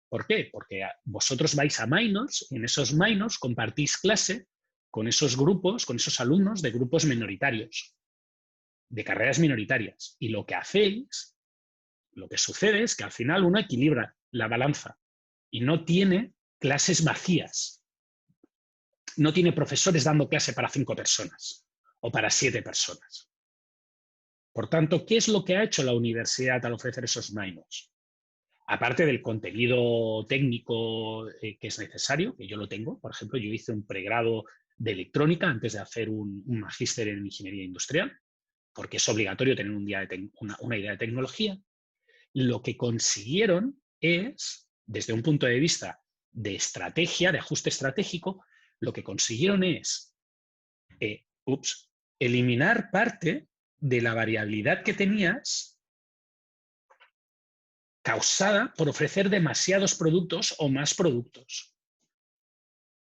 ¿Por qué? Porque vosotros vais a minors y en esos minors compartís clase con esos grupos, con esos alumnos de grupos minoritarios, de carreras minoritarias. Y lo que hacéis, lo que sucede es que al final uno equilibra la balanza y no tiene clases vacías. No tiene profesores dando clase para 5 personas o para 7 personas. Por tanto, ¿qué es lo que ha hecho la universidad al ofrecer esos minors? Aparte del contenido técnico que es necesario, que yo lo tengo, por ejemplo, yo hice un pregrado de electrónica antes de hacer un magíster en ingeniería industrial, porque es obligatorio tener una idea de tecnología. Lo que consiguieron es, desde un punto de vista de estrategia, de ajuste estratégico, lo que consiguieron es eliminar parte de la variabilidad que tenías causada por ofrecer demasiados productos o más productos.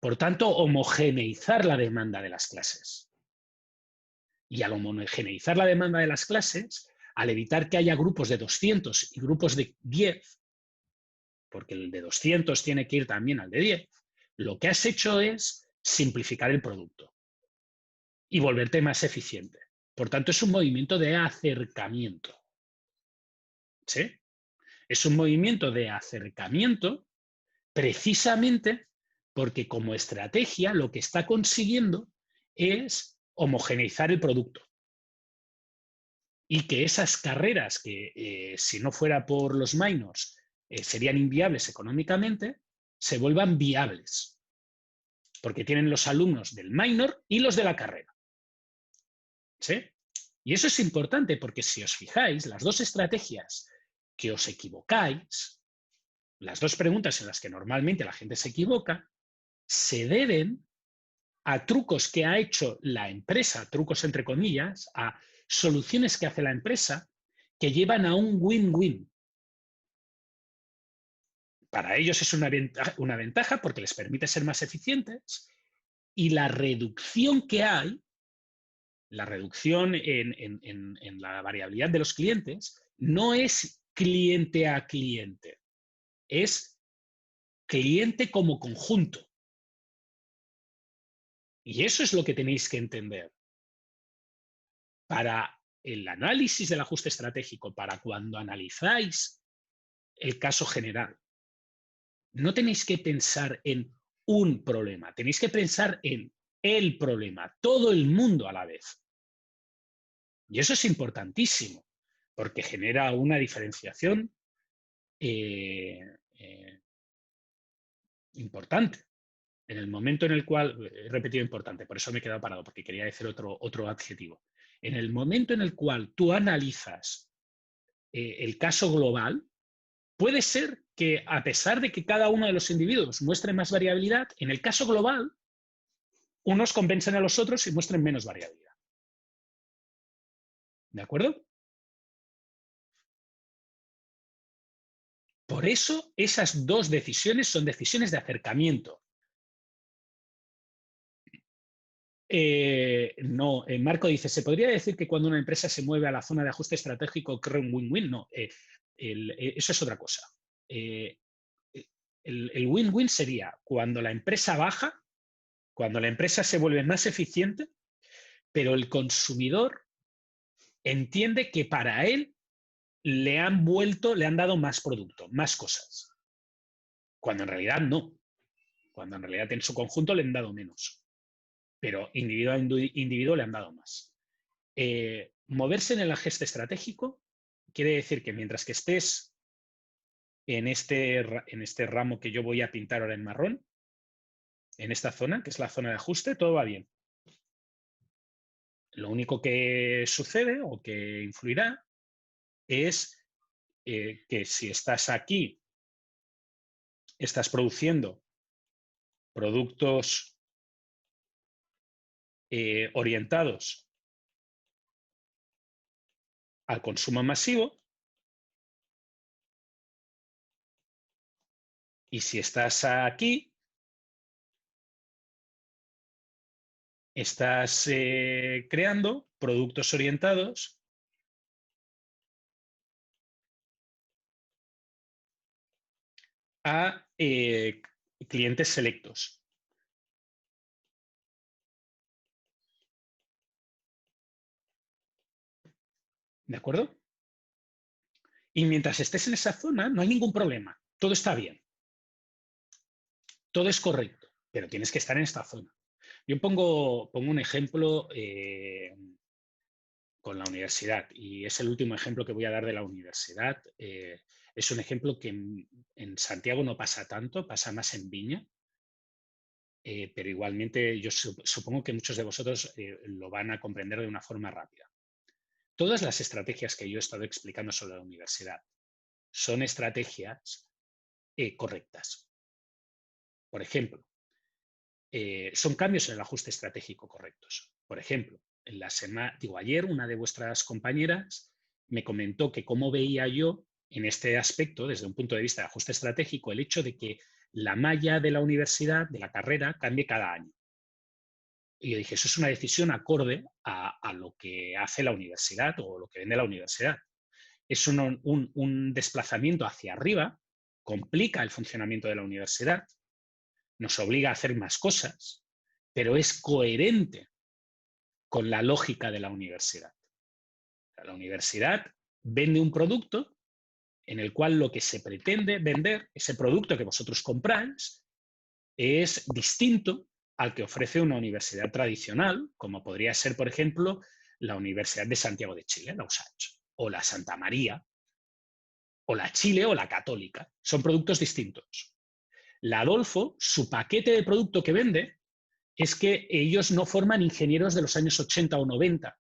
Por tanto, homogeneizar la demanda de las clases. Y al homogeneizar la demanda de las clases, al evitar que haya grupos de 200 y grupos de 10, porque el de 200 tiene que ir también al de 10, lo que has hecho es simplificar el producto y volverte más eficiente. Por tanto, es un movimiento de acercamiento. ¿Sí? Es un movimiento de acercamiento precisamente porque como estrategia lo que está consiguiendo es homogeneizar el producto. Y que esas carreras que si no fuera por los minors serían inviables económicamente, se vuelvan viables. Porque tienen los alumnos del minor y los de la carrera. ¿Sí? Y eso es importante porque si os fijáis, las dos estrategias que os equivocáis, las dos preguntas en las que normalmente la gente se equivoca, se deben a trucos que ha hecho la empresa, trucos entre comillas, a soluciones que hace la empresa que llevan a un win-win. Para ellos es una ventaja porque les permite ser más eficientes y la reducción que hay, la reducción en la variabilidad de los clientes, no es cliente a cliente, es cliente como conjunto. Y eso es lo que tenéis que entender. Para el análisis del ajuste estratégico, para cuando analizáis el caso general, no tenéis que pensar en un problema, tenéis que pensar en el problema, todo el mundo a la vez. Y eso es importantísimo, porque genera una diferenciación importante. En el momento en el cual, he repetido importante, por eso me he quedado parado, porque quería decir otro adjetivo. En el momento en el cual tú analizas el caso global, puede ser que a pesar de que cada uno de los individuos muestre más variabilidad, en el caso global, unos compensen a los otros y muestren menos variabilidad. ¿De acuerdo? Por eso esas dos decisiones son decisiones de acercamiento. No, Marco dice, ¿se podría decir que cuando una empresa se mueve a la zona de ajuste estratégico crea un win-win? No, eso es otra cosa. El win-win sería cuando la empresa baja, cuando la empresa se vuelve más eficiente, pero el consumidor entiende que para él le han dado más producto, más cosas. Cuando en realidad no. Cuando en realidad en su conjunto le han dado menos. Pero individuo a individuo le han dado más. Moverse en el ajuste estratégico quiere decir que mientras que estés en este ramo que yo voy a pintar ahora en marrón, en esta zona, que es la zona de ajuste, todo va bien. Lo único que sucede o que influirá es que si estás aquí, estás produciendo productos orientados al consumo masivo, y si estás aquí, estás creando productos orientados a clientes selectos. ¿De acuerdo? Y mientras estés en esa zona, no hay ningún problema. Todo está bien. Todo es correcto, pero tienes que estar en esta zona. Yo pongo un ejemplo con la universidad, y es el último ejemplo que voy a dar de la universidad. Es un ejemplo que en Santiago no pasa tanto, pasa más en Viña, pero igualmente yo supongo que muchos de vosotros lo van a comprender de una forma rápida. Todas las estrategias que yo he estado explicando sobre la universidad son estrategias correctas. Por ejemplo, son cambios en el ajuste estratégico correctos. Por ejemplo, ayer una de vuestras compañeras me comentó que cómo veía yo en este aspecto, desde un punto de vista de ajuste estratégico, el hecho de que la malla de la universidad, de la carrera, cambie cada año. Y yo dije, eso es una decisión acorde a lo que hace la universidad o lo que vende la universidad. Es un desplazamiento hacia arriba, complica el funcionamiento de la universidad, nos obliga a hacer más cosas, pero es coherente con la lógica de la universidad. La universidad vende un producto en el cual lo que se pretende vender, ese producto que vosotros compráis, es distinto al que ofrece una universidad tradicional, como podría ser, por ejemplo, la Universidad de Santiago de Chile, la USACH, o la Santa María, o la Chile o la Católica. Son productos distintos. La Adolfo, su paquete de producto que vende es que ellos no forman ingenieros de los años 80 o 90.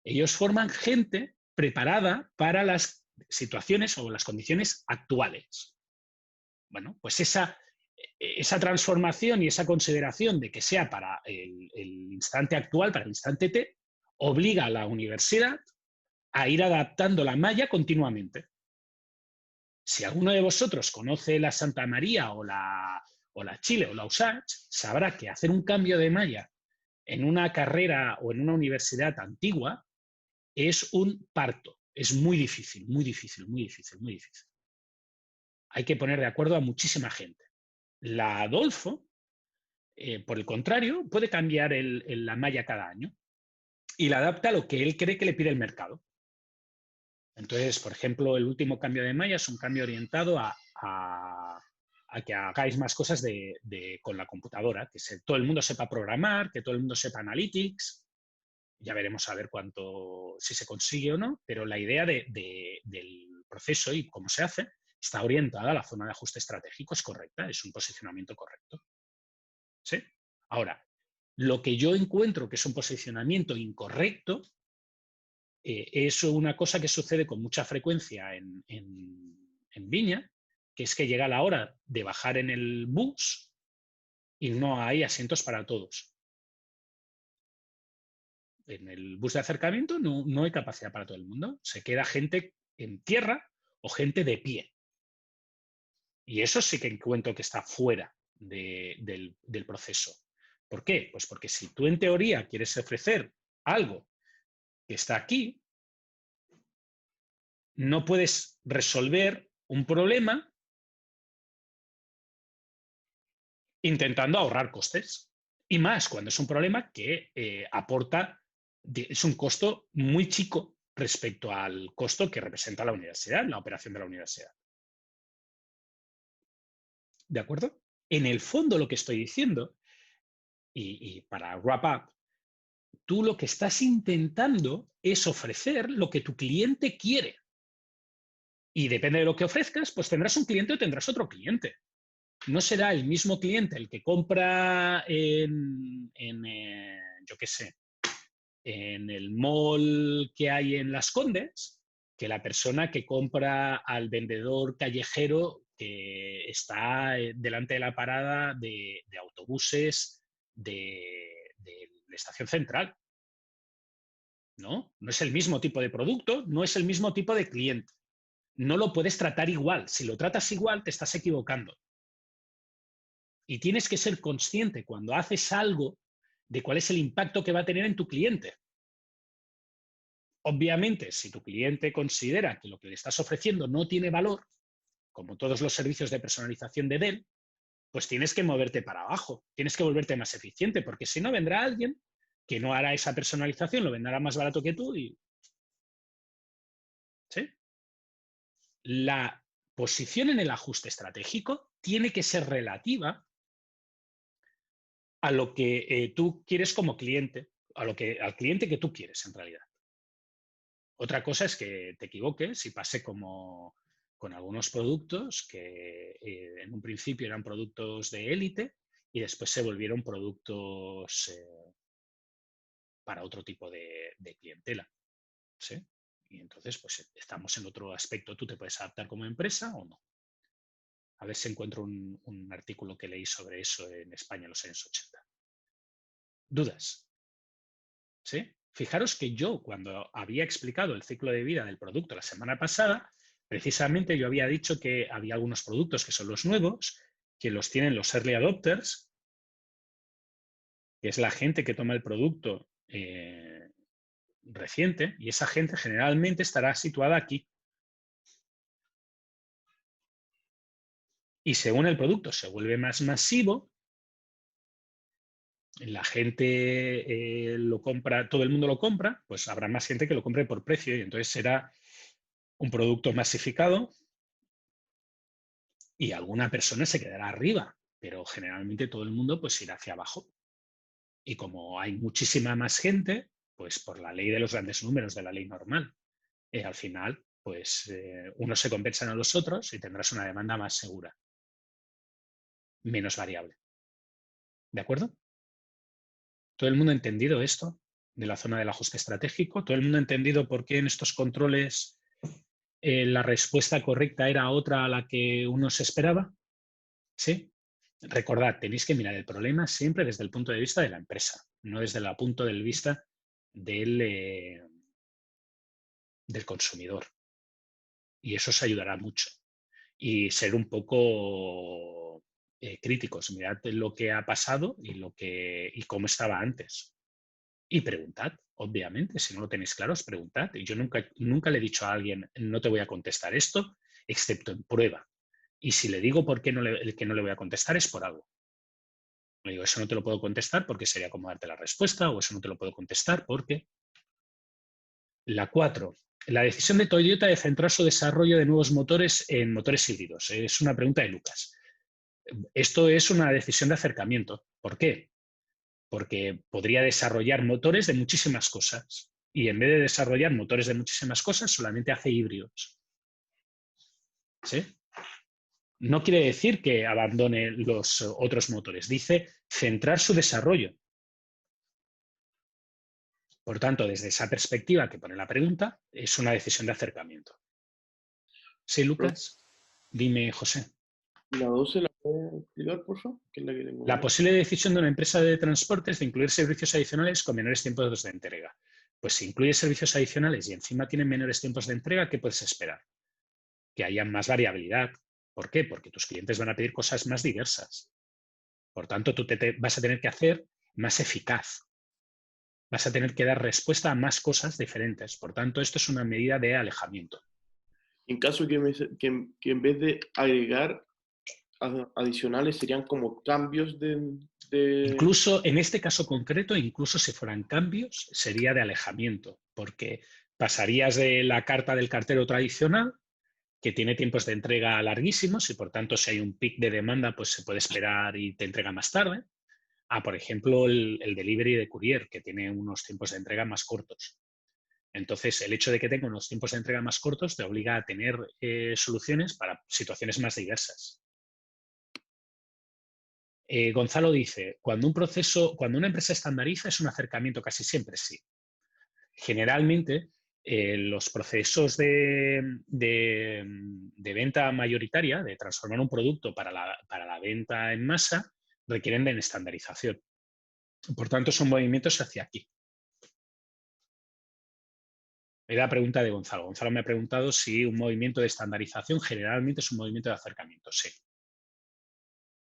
Ellos forman gente preparada para las situaciones o las condiciones actuales. Bueno, pues esa transformación y esa consideración de que sea para el instante actual, para el instante T, obliga a la universidad a ir adaptando la malla continuamente. Si alguno de vosotros conoce la Santa María o la Chile o la USACH, sabrá que hacer un cambio de malla en una carrera o en una universidad antigua es un parto, Es muy difícil, muy difícil, muy difícil, muy difícil. Hay que poner de acuerdo a muchísima gente. La Adolfo, por el contrario, puede cambiar la malla cada año y la adapta a lo que él cree que le pide el mercado. Entonces, por ejemplo, el último cambio de malla es un cambio orientado a que hagáis más cosas con la computadora, que todo el mundo sepa programar, que todo el mundo sepa analytics. Ya veremos a ver si se consigue o no, pero la idea del proceso y cómo se hace está orientada a la zona de ajuste estratégico, es correcta, es un posicionamiento correcto. ¿Sí? Ahora, lo que yo encuentro que es un posicionamiento incorrecto es una cosa que sucede con mucha frecuencia en Viña, que es que llega la hora de bajar en el bus y no hay asientos para todos. En el bus de acercamiento no hay capacidad para todo el mundo. Se queda gente en tierra o gente de pie. Y eso sí que encuentro que está fuera del proceso. ¿Por qué? Pues porque si tú en teoría quieres ofrecer algo que está aquí, no puedes resolver un problema intentando ahorrar costes. Y más cuando es un problema que es un costo muy chico respecto al costo que representa la universidad, la operación de la universidad. ¿De acuerdo? En el fondo lo que estoy diciendo, y para wrap up, tú lo que estás intentando es ofrecer lo que tu cliente quiere. Y depende de lo que ofrezcas, pues tendrás un cliente o tendrás otro cliente. No será el mismo cliente el que compra yo qué sé, en el mall que hay en Las Condes, que la persona que compra al vendedor callejero que está delante de la parada de autobuses de la estación central. ¿No? No es el mismo tipo de producto, no es el mismo tipo de cliente. No lo puedes tratar igual. Si lo tratas igual, te estás equivocando. Y tienes que ser consciente cuando haces algo de cuál es el impacto que va a tener en tu cliente. Obviamente, si tu cliente considera que lo que le estás ofreciendo no tiene valor, como todos los servicios de personalización de Dell, pues tienes que moverte para abajo, tienes que volverte más eficiente, porque si no vendrá alguien que no hará esa personalización, lo venderá más barato que tú y... ¿Sí? La posición en el ajuste estratégico tiene que ser relativa a lo que tú quieres como cliente, al cliente que tú quieres en realidad. Otra cosa es que te equivoques y pase como con algunos productos que en un principio eran productos de élite y después se volvieron productos para otro tipo de clientela. ¿Sí? Y entonces, pues estamos en otro aspecto. Tú te puedes adaptar como empresa o no. A ver si encuentro un artículo que leí sobre eso en España en los años 80. ¿Dudas? ¿Sí? Fijaros que yo, cuando había explicado el ciclo de vida del producto la semana pasada, precisamente yo había dicho que había algunos productos que son los nuevos, que los tienen los early adopters, que es la gente que toma el producto reciente, y esa gente generalmente estará situada aquí. Y según el producto se vuelve más masivo, la gente lo compra, todo el mundo lo compra, pues habrá más gente que lo compre por precio y entonces será un producto masificado y alguna persona se quedará arriba, pero generalmente todo el mundo pues irá hacia abajo. Y como hay muchísima más gente, pues por la ley de los grandes números, de la ley normal, al final pues unos se compensan a los otros y tendrás una demanda más segura, menos variable. ¿De acuerdo? ¿Todo el mundo ha entendido esto de la zona del ajuste estratégico? ¿Todo el mundo ha entendido por qué en estos controles la respuesta correcta era otra a la que uno se esperaba? ¿Sí? Recordad, tenéis que mirar el problema siempre desde el punto de vista de la empresa, no desde el punto de vista del consumidor. Y eso os ayudará mucho. Y ser un poco críticos. Mirad lo que ha pasado y cómo estaba antes. Y preguntad, obviamente, si no lo tenéis claro, os preguntad. Y yo nunca le he dicho a alguien, no te voy a contestar esto, excepto en prueba. Y si le digo por qué que no le voy a contestar, es por algo. Le digo, eso no te lo puedo contestar porque sería como darte la respuesta, o eso no te lo puedo contestar porque... La 4. La decisión de Toyota de centrar su desarrollo de nuevos motores en motores híbridos. Es una pregunta de Lucas. Esto es una decisión de acercamiento. ¿Por qué? Porque podría desarrollar motores de muchísimas cosas y en vez de desarrollar motores de muchísimas cosas, solamente hace híbridos. ¿Sí? No quiere decir que abandone los otros motores, dice centrar su desarrollo. Por tanto, desde esa perspectiva que pone la pregunta, es una decisión de acercamiento. ¿Sí, Lucas? Dime, José. ¿La 12 la puedes explicar, por favor? Que es la que tengo. La posible decisión de una empresa de transportes de incluir servicios adicionales con menores tiempos de entrega. Pues si incluye servicios adicionales y encima tienen menores tiempos de entrega, ¿qué puedes esperar? Que haya más variabilidad. ¿Por qué? Porque tus clientes van a pedir cosas más diversas. Por tanto, tú vas a tener que hacer más eficaz. Vas a tener que dar respuesta a más cosas diferentes. Por tanto, esto es una medida de alejamiento. En caso que en vez de agregar adicionales serían como cambios de... Incluso en este caso concreto, incluso si fueran cambios, sería de alejamiento, porque pasarías de la carta del cartero tradicional, que tiene tiempos de entrega larguísimos y por tanto si hay un pic de demanda, pues se puede esperar y te entrega más tarde, a por ejemplo el delivery de courier, que tiene unos tiempos de entrega más cortos. Entonces, el hecho de que tenga unos tiempos de entrega más cortos te obliga a tener soluciones para situaciones más diversas. Gonzalo dice, cuando una empresa estandariza es un acercamiento, casi siempre sí. Generalmente, los procesos de venta mayoritaria, de transformar un producto para la venta en masa, requieren de estandarización. Por tanto, son movimientos hacia aquí. Era la pregunta de Gonzalo. Gonzalo me ha preguntado si un movimiento de estandarización generalmente es un movimiento de acercamiento. Sí.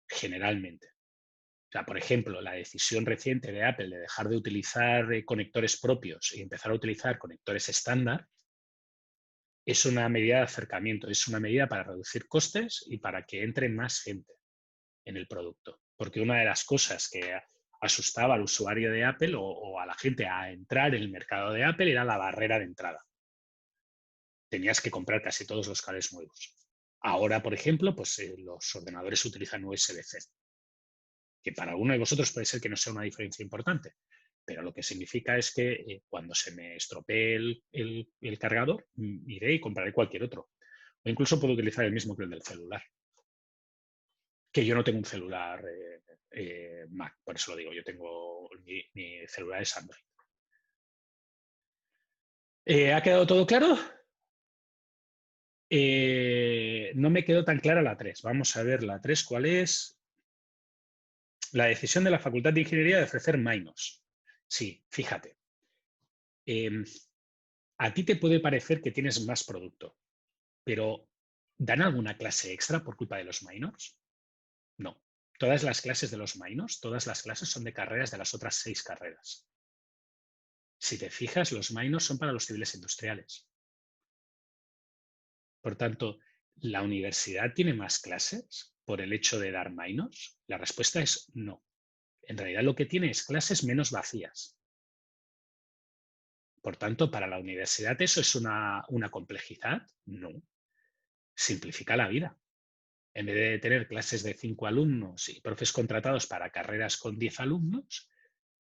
Generalmente. O sea, por ejemplo, la decisión reciente de Apple de dejar de utilizar conectores propios y empezar a utilizar conectores estándar es una medida de acercamiento, es una medida para reducir costes y para que entre más gente en el producto. Porque una de las cosas que asustaba al usuario de Apple o a la gente a entrar en el mercado de Apple era la barrera de entrada. Tenías que comprar casi todos los cables nuevos. Ahora, por ejemplo, pues los ordenadores utilizan USB-C, que para alguno de vosotros puede ser que no sea una diferencia importante, pero lo que significa es que cuando se me estropee el cargador, iré y compraré cualquier otro. O incluso puedo utilizar el mismo que el del celular. Que yo no tengo un celular Mac, por eso lo digo, yo tengo mi celular es Android. ¿Ha quedado todo claro? No me quedó tan clara la 3. Vamos a ver la 3, ¿cuál es? La decisión de la Facultad de Ingeniería de ofrecer minors. Sí, fíjate. A ti te puede parecer que tienes más producto, pero ¿dan alguna clase extra por culpa de los minors? No. Todas las clases de los minors, todas las clases son de carreras de las otras 6 carreras. Si te fijas, los minors son para los civiles industriales. Por tanto, ¿la universidad tiene más clases por el hecho de dar minors? La respuesta es no. En realidad lo que tiene es clases menos vacías. Por tanto, ¿para la universidad eso es una complejidad? No. Simplifica la vida. En vez de tener clases de 5 alumnos y profes contratados para carreras con 10 alumnos,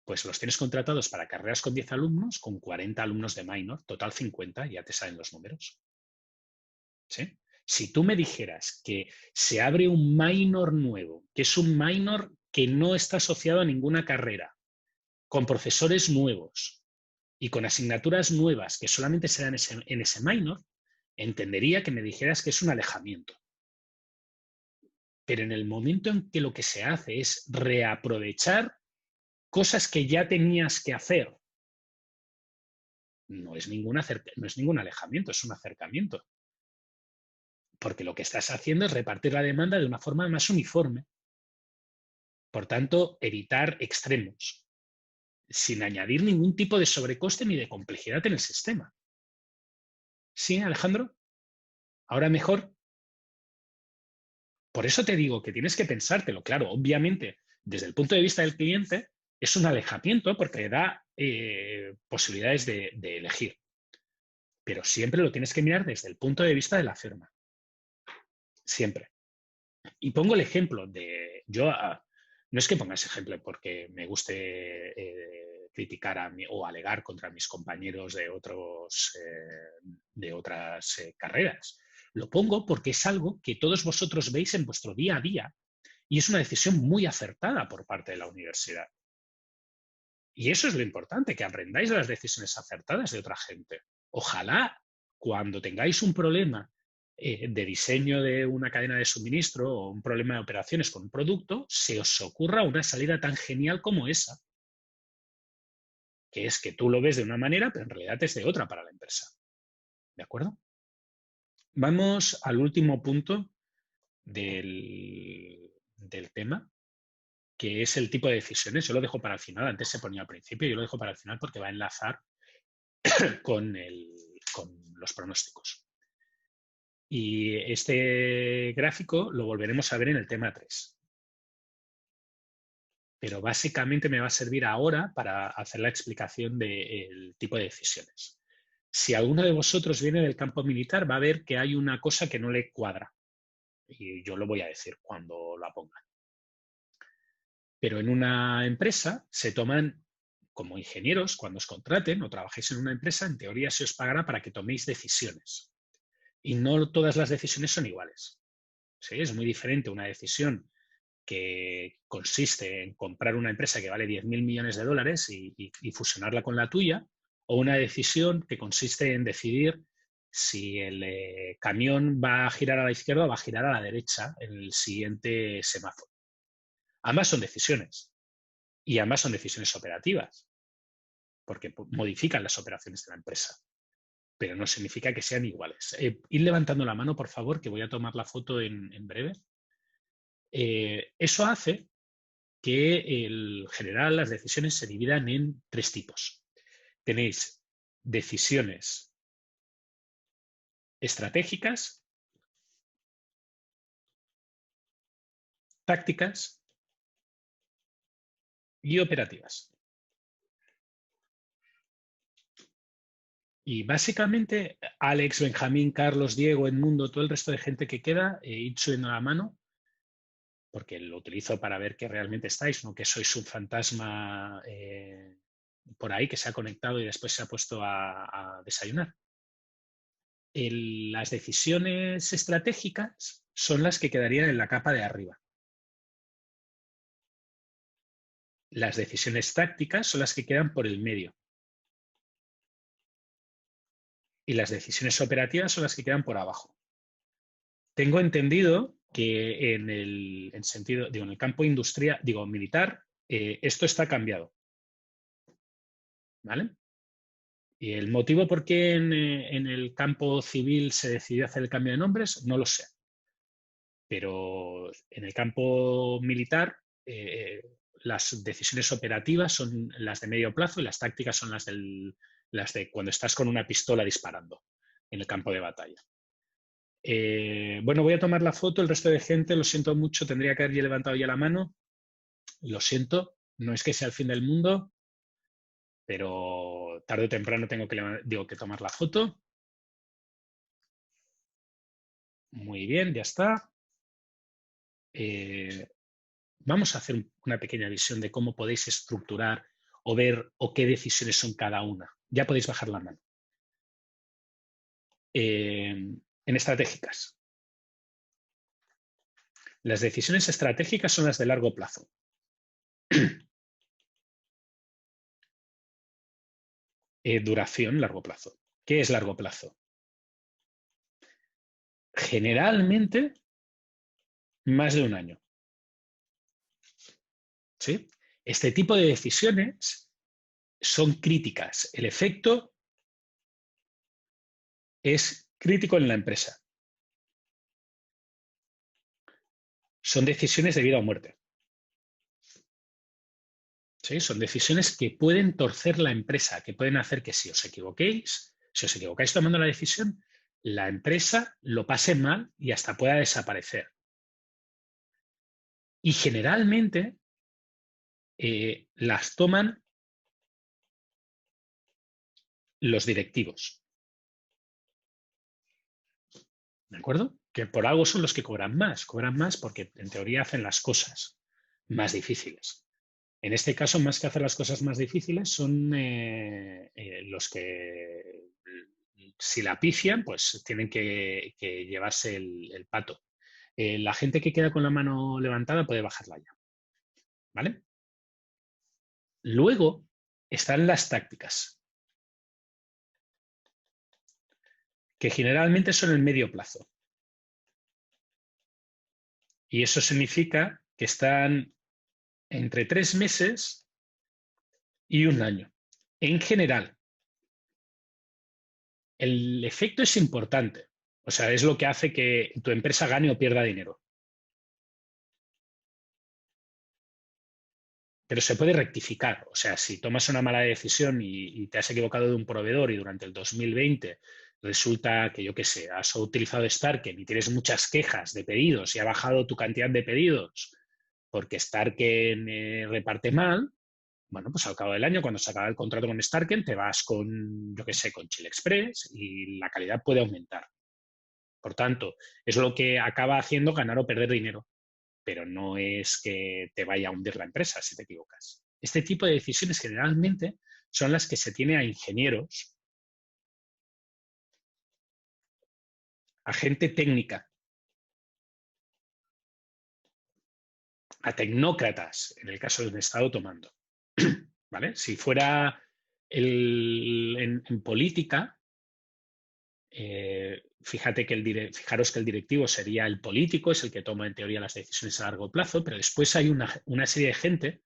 pues los tienes contratados para carreras con 10 alumnos, con 40 alumnos de minor, total 50, ya te salen los números. ¿Sí? Si tú me dijeras que se abre un minor nuevo, que es un minor que no está asociado a ninguna carrera, con profesores nuevos y con asignaturas nuevas que solamente serán en ese minor, entendería que me dijeras que es un alejamiento. Pero en el momento en que lo que se hace es reaprovechar cosas que ya tenías que hacer, no es ningún alejamiento, es un acercamiento. Porque lo que estás haciendo es repartir la demanda de una forma más uniforme. Por tanto, evitar extremos. sin añadir ningún tipo de sobrecoste ni de complejidad en el sistema. ¿Sí, Alejandro? ¿Ahora mejor? Por eso te digo que tienes que pensártelo. Claro, obviamente, desde el punto de vista del cliente, es un alejamiento porque da posibilidades de elegir. Pero siempre lo tienes que mirar desde el punto de vista de la firma. Siempre. Y pongo el ejemplo de... no es que ponga ese ejemplo porque me guste criticar o alegar contra mis compañeros de otras carreras. Lo pongo porque es algo que todos vosotros veis en vuestro día a día y es una decisión muy acertada por parte de la universidad. Y eso es lo importante, que aprendáis de las decisiones acertadas de otra gente. Ojalá, cuando tengáis un problema de diseño de una cadena de suministro o un problema de operaciones con un producto, se os ocurra una salida tan genial como esa. Que es que tú lo ves de una manera, pero en realidad es de otra para la empresa. ¿De acuerdo? Vamos al último punto del tema, que es el tipo de decisiones. Yo lo dejo para el final, antes se ponía al principio, yo lo dejo para el final porque va a enlazar con los pronósticos. Y este gráfico lo volveremos a ver en el tema 3. Pero básicamente me va a servir ahora para hacer la explicación del tipo de decisiones. Si alguno de vosotros viene del campo militar, va a ver que hay una cosa que no le cuadra. Y yo lo voy a decir cuando la ponga. Pero en una empresa se toman, como ingenieros, cuando os contraten o trabajéis en una empresa, en teoría se os pagará para que toméis decisiones. Y no todas las decisiones son iguales. ¿Sí? Es muy diferente una decisión que consiste en comprar una empresa que vale 10.000 millones de dólares y fusionarla con la tuya, o una decisión que consiste en decidir si el camión va a girar a la izquierda o va a girar a la derecha en el siguiente semáforo. Ambas son decisiones y ambas son decisiones operativas, porque modifican las operaciones de la empresa, pero no significa que sean iguales. Ir levantando la mano, por favor, que voy a tomar la foto en breve. Eso hace que en general las decisiones se dividan en 3 tipos. Tenéis decisiones estratégicas, tácticas y operativas. Y básicamente Alex, Benjamín, Carlos, Diego, Edmundo, todo el resto de gente que queda, id subiendo la mano, porque lo utilizo para ver que realmente estáis, no que sois un fantasma por ahí que se ha conectado y después se ha puesto a desayunar. Las decisiones estratégicas son las que quedarían en la capa de arriba. Las decisiones tácticas son las que quedan por el medio. Y las decisiones operativas son las que quedan por abajo. Tengo entendido que en el campo industrial, militar, esto está cambiado. ¿Vale? Y el motivo por qué en el campo civil se decidió hacer el cambio de nombres, no lo sé. Pero en el campo militar, las decisiones operativas son las de medio plazo y las tácticas son las de cuando estás con una pistola disparando en el campo de batalla. Bueno, voy a tomar la foto. El resto de gente, lo siento mucho, tendría que haber levantado ya la mano. Lo siento, no es que sea el fin del mundo, pero tarde o temprano tengo que tomar la foto. Muy bien, ya está. Vamos a hacer una pequeña visión de cómo podéis estructurar o ver o qué decisiones son cada una. Ya podéis bajar la mano. En estratégicas. Las decisiones estratégicas son las de largo plazo. Duración, largo plazo. ¿Qué es largo plazo? Generalmente, más de un año. ¿Sí? Este tipo de decisiones son críticas. El efecto es crítico en la empresa. Son decisiones de vida o muerte. ¿Sí? Son decisiones que pueden torcer la empresa, que pueden hacer que si os equivocáis tomando la decisión, la empresa lo pase mal y hasta pueda desaparecer. Y generalmente las toman los directivos. ¿De acuerdo? Que por algo son los que cobran más porque en teoría hacen las cosas más difíciles. En este caso, más que hacer las cosas más difíciles, son los que, si la pifian, pues tienen que llevarse el pato. La gente que queda con la mano levantada puede bajarla ya. ¿Vale? Luego están las tácticas, que generalmente son el medio plazo. Y eso significa que están entre 3 meses y 1 año. En general, el efecto es importante. O sea, es lo que hace que tu empresa gane o pierda dinero. Pero se puede rectificar. O sea, si tomas una mala decisión y te has equivocado de un proveedor y durante el 2020 resulta que, yo qué sé, has utilizado Starken y tienes muchas quejas de pedidos y ha bajado tu cantidad de pedidos porque Starken reparte mal, bueno, pues al cabo del año, cuando se acaba el contrato con Starken, te vas con, yo qué sé, con Chile Express y la calidad puede aumentar. Por tanto, es lo que acaba haciendo ganar o perder dinero, pero no es que te vaya a hundir la empresa si te equivocas. Este tipo de decisiones generalmente son las que se tiene a ingenieros, a gente técnica, a tecnócratas, en el caso de un Estado tomando. ¿Vale? Si fuera en política, fijaros que el directivo sería el político, es el que toma en teoría las decisiones a largo plazo, pero después hay una serie de gente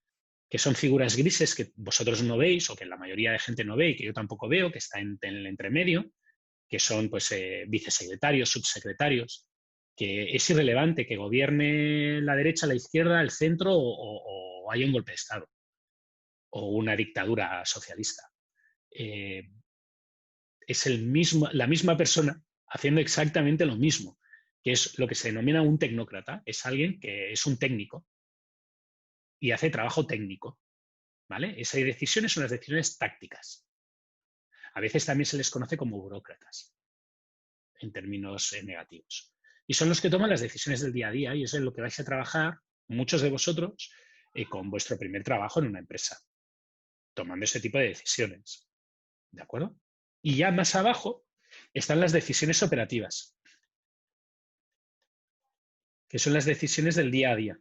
que son figuras grises que vosotros no veis o que la mayoría de gente no ve y que yo tampoco veo, que está en el entremedio, que son pues vicesecretarios, subsecretarios, que es irrelevante que gobierne la derecha, la izquierda, el centro o haya un golpe de Estado o una dictadura socialista. Es la misma persona haciendo exactamente lo mismo, que es lo que se denomina un tecnócrata. Es alguien que es un técnico y hace trabajo técnico. ¿Vale? Esas decisiones son las decisiones tácticas. A veces también se les conoce como burócratas, en términos negativos. Y son los que toman las decisiones del día a día y eso es lo que vais a trabajar, muchos de vosotros, con vuestro primer trabajo en una empresa, tomando ese tipo de decisiones. ¿De acuerdo? Y ya más abajo están las decisiones operativas, que son las decisiones del día a día.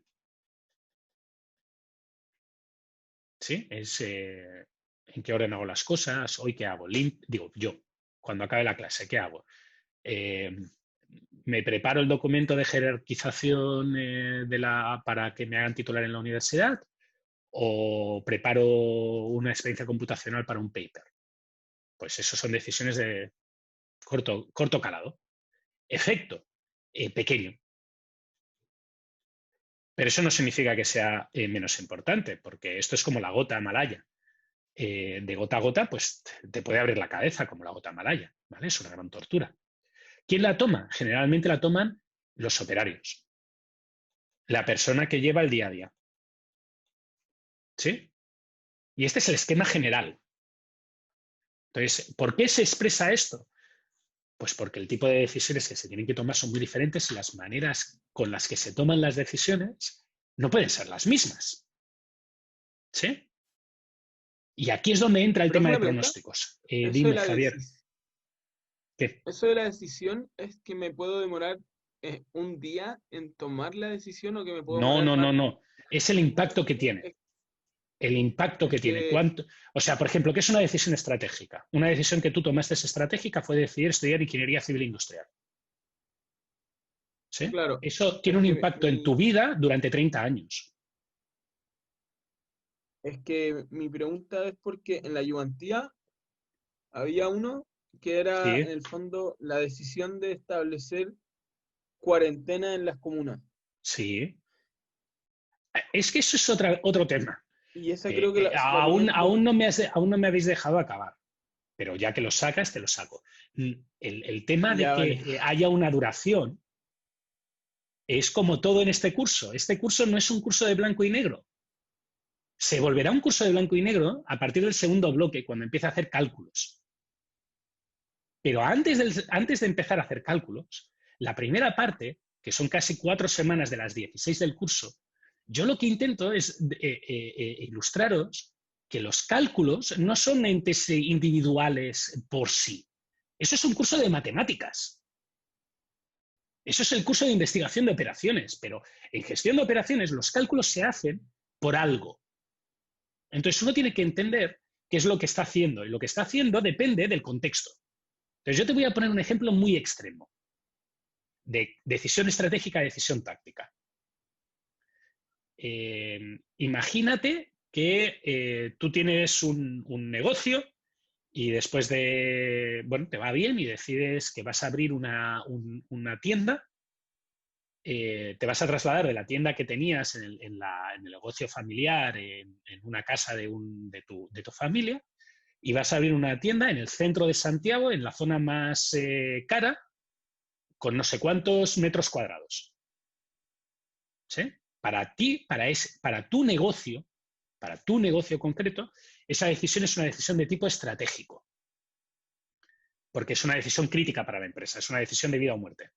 ¿Sí? Es en qué orden hago las cosas, hoy qué hago. Digo, yo, cuando acabe la clase, ¿qué hago? ¿Me preparo el documento de jerarquización para que me hagan titular en la universidad? ¿O preparo una experiencia computacional para un paper? Pues eso son decisiones de corto calado. Efecto, pequeño. Pero eso no significa que sea menos importante, porque esto es como la gota malaya. De gota a gota, pues te puede abrir la cabeza como la gota malaya, ¿vale? Es una gran tortura. ¿Quién la toma? Generalmente la toman los operarios. La persona que lleva el día a día. ¿Sí? Y este es el esquema general. Entonces, ¿por qué se expresa esto? Pues porque el tipo de decisiones que se tienen que tomar son muy diferentes y las maneras con las que se toman las decisiones no pueden ser las mismas. ¿Sí? Y aquí es donde entra el tema de pronósticos. Dime, Javier. ¿Qué? Eso de la decisión es que me puedo demorar un día en tomar la decisión o que me puedo demorar No. Es el impacto que tiene. El impacto que tiene. O sea, por ejemplo, ¿qué es una decisión estratégica? Una decisión que tú tomaste estratégica fue decidir estudiar ingeniería civil e industrial. ¿Sí? Claro. Eso tiene un impacto en tu vida durante 30 años. Es que mi pregunta es porque en la ayudantía había uno que era, en el fondo, la decisión de establecer cuarentena en las comunas. Sí. Es que eso es otro tema. Y esa creo que la aún, ponían aún no me habéis dejado acabar, pero ya que lo sacas, te lo saco. El tema de Ya, que vale. haya una duración es como todo en este curso. Este curso no es un curso de blanco y negro. Se volverá un curso de blanco y negro a partir del segundo bloque, cuando empiece a hacer cálculos. Pero antes de empezar a hacer cálculos, la primera parte, que son casi 4 semanas de las 16 del curso, yo lo que intento es ilustraros que los cálculos no son entes individuales por sí. Eso es un curso de matemáticas. Eso es el curso de investigación de operaciones, pero en gestión de operaciones los cálculos se hacen por algo. Entonces uno tiene que entender qué es lo que está haciendo, y lo que está haciendo depende del contexto. Entonces yo te voy a poner un ejemplo muy extremo de decisión estratégica, decisión táctica. Imagínate que tú tienes un negocio y después de, bueno, te va bien y decides que vas a abrir una tienda, te vas a trasladar de la tienda que tenías en el negocio familiar, en una casa de tu familia, y vas a abrir una tienda en el centro de Santiago, en la zona más cara, con no sé cuántos metros cuadrados. ¿Sí? Para ti, para tu negocio concreto, esa decisión es una decisión de tipo estratégico, porque es una decisión crítica para la empresa, es una decisión de vida o muerte.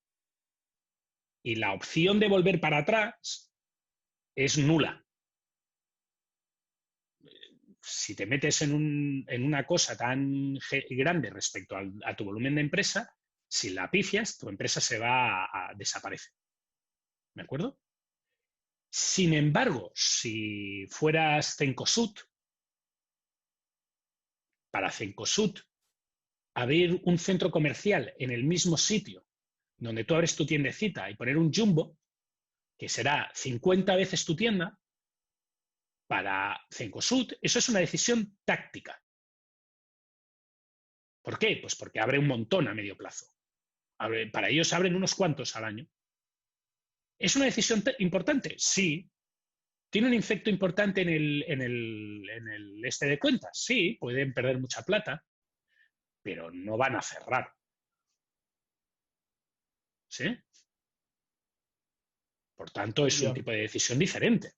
Y la opción de volver para atrás es nula. Si te metes en una cosa tan grande respecto a tu volumen de empresa, si la pifias, tu empresa se va a desaparecer. ¿De acuerdo? Sin embargo, si fueras Cencosud, para Cencosud, abrir un centro comercial en el mismo sitio donde tú abres tu tiendecita y poner un jumbo, que será 50 veces tu tienda, para Cencosud eso es una decisión táctica. ¿Por qué? Pues porque abre un montón a medio plazo. Para ellos abren unos cuantos al año. ¿Es una decisión importante? Sí. ¿Tiene un efecto importante en el este de cuentas? Sí, pueden perder mucha plata, pero no van a cerrar. ¿Sí? Por tanto, es un Ya. tipo de decisión diferente.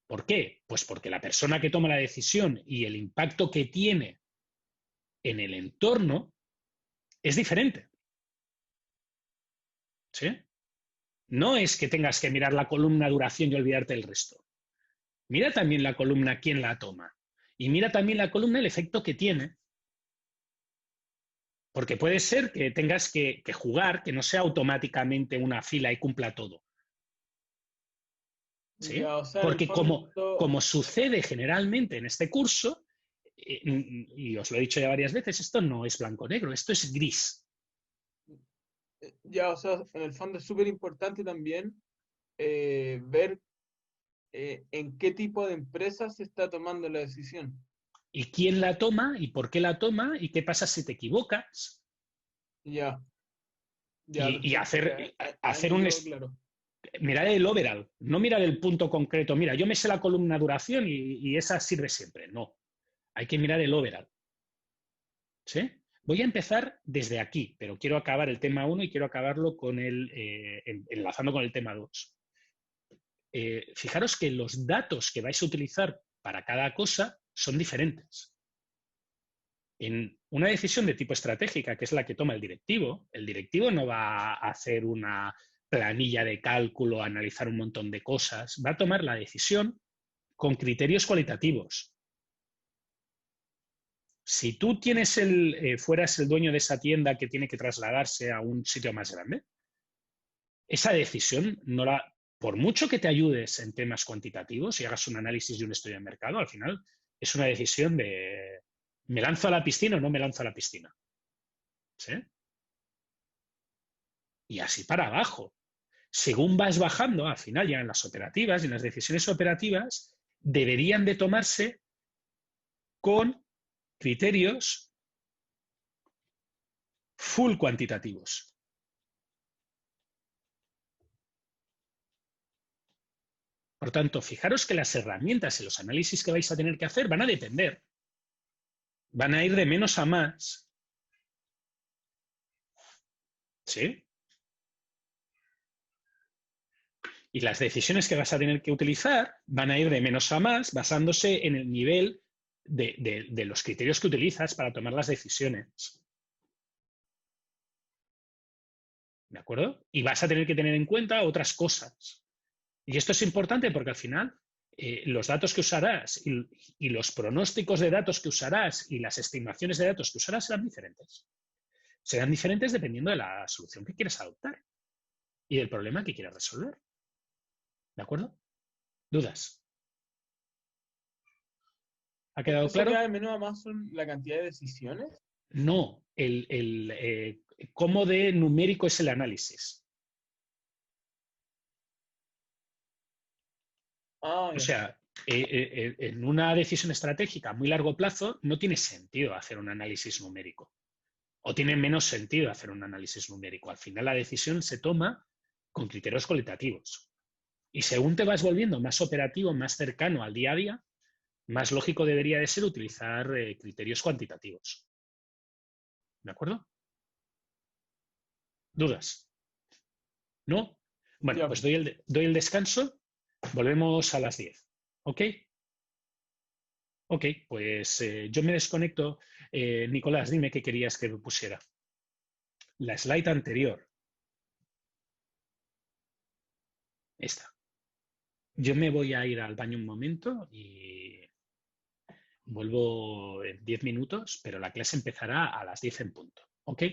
¿Por qué? Pues porque la persona que toma la decisión y el impacto que tiene en el entorno es diferente. ¿Sí? No es que tengas que mirar la columna duración y olvidarte del resto. Mira también la columna quién la toma. Y mira también la columna el efecto que tiene. Porque puede ser que tengas que jugar, que no sea automáticamente una fila y cumpla todo. ¿Sí? Ya, o sea, en el Porque fondo, como sucede generalmente en este curso, y os lo he dicho ya varias veces, esto no es blanco-negro, esto es gris. ya, o sea, en el fondo es súper importante también ver en qué tipo de empresa se está tomando la decisión. Y quién la toma, y por qué la toma, y qué pasa si te equivocas. Ya, ya, Y perfecto. Ahí hacer me quedó claro. mirar el overall, no mirar el punto concreto. Mira, yo me sé la columna duración y esa sirve siempre. No, hay que mirar el overall. ¿Sí? Voy a empezar desde aquí, pero quiero acabar el tema 1 y quiero acabarlo con enlazando con el tema 2. Fijaros que los datos que vais a utilizar para cada cosa son diferentes. En una decisión de tipo estratégica, que es la que toma el directivo no va a hacer una planilla de cálculo, analizar un montón de cosas, va a tomar la decisión con criterios cualitativos. Si tú fueras el dueño de esa tienda que tiene que trasladarse a un sitio más grande, esa decisión por mucho que te ayudes en temas cuantitativos y hagas un análisis y un estudio de mercado, al final es una decisión de ¿me lanzo a la piscina o no me lanzo a la piscina? ¿Sí? Y así para abajo. Según vas bajando, al final ya en las operativas y en las decisiones operativas deberían de tomarse con criterios full cuantitativos. Por tanto, fijaros que las herramientas y los análisis que vais a tener que hacer van a depender. Van a ir de menos a más. ¿Sí? Y las decisiones que vas a tener que utilizar van a ir de menos a más basándose en el nivel de los criterios que utilizas para tomar las decisiones. ¿De acuerdo? Y vas a tener que tener en cuenta otras cosas. Y esto es importante porque al final los datos que usarás y los pronósticos de datos que usarás y las estimaciones de datos que usarás serán diferentes. Serán diferentes dependiendo de la solución que quieras adoptar y del problema que quieras resolver. ¿De acuerdo? ¿Dudas? ¿Ha quedado claro? ¿Eso de menos a más son la cantidad de decisiones? No, cómo de numérico es el análisis. Ah, O ya. sea, en una decisión estratégica a muy largo plazo no tiene sentido hacer un análisis numérico. O tiene menos sentido hacer un análisis numérico. Al final la decisión se toma con criterios cualitativos. Y según te vas volviendo más operativo, más cercano al día a día, más lógico debería de ser utilizar criterios cuantitativos. ¿De acuerdo? ¿Dudas? ¿No? Bueno, Ya. pues doy el descanso. Volvemos a las 10. ¿Ok? Ok, pues yo me desconecto. Nicolás, dime qué querías que pusiera. La slide anterior. Esta. Yo me voy a ir al baño un momento y vuelvo en 10 minutos, pero la clase empezará a las 10 en punto. ¿Ok?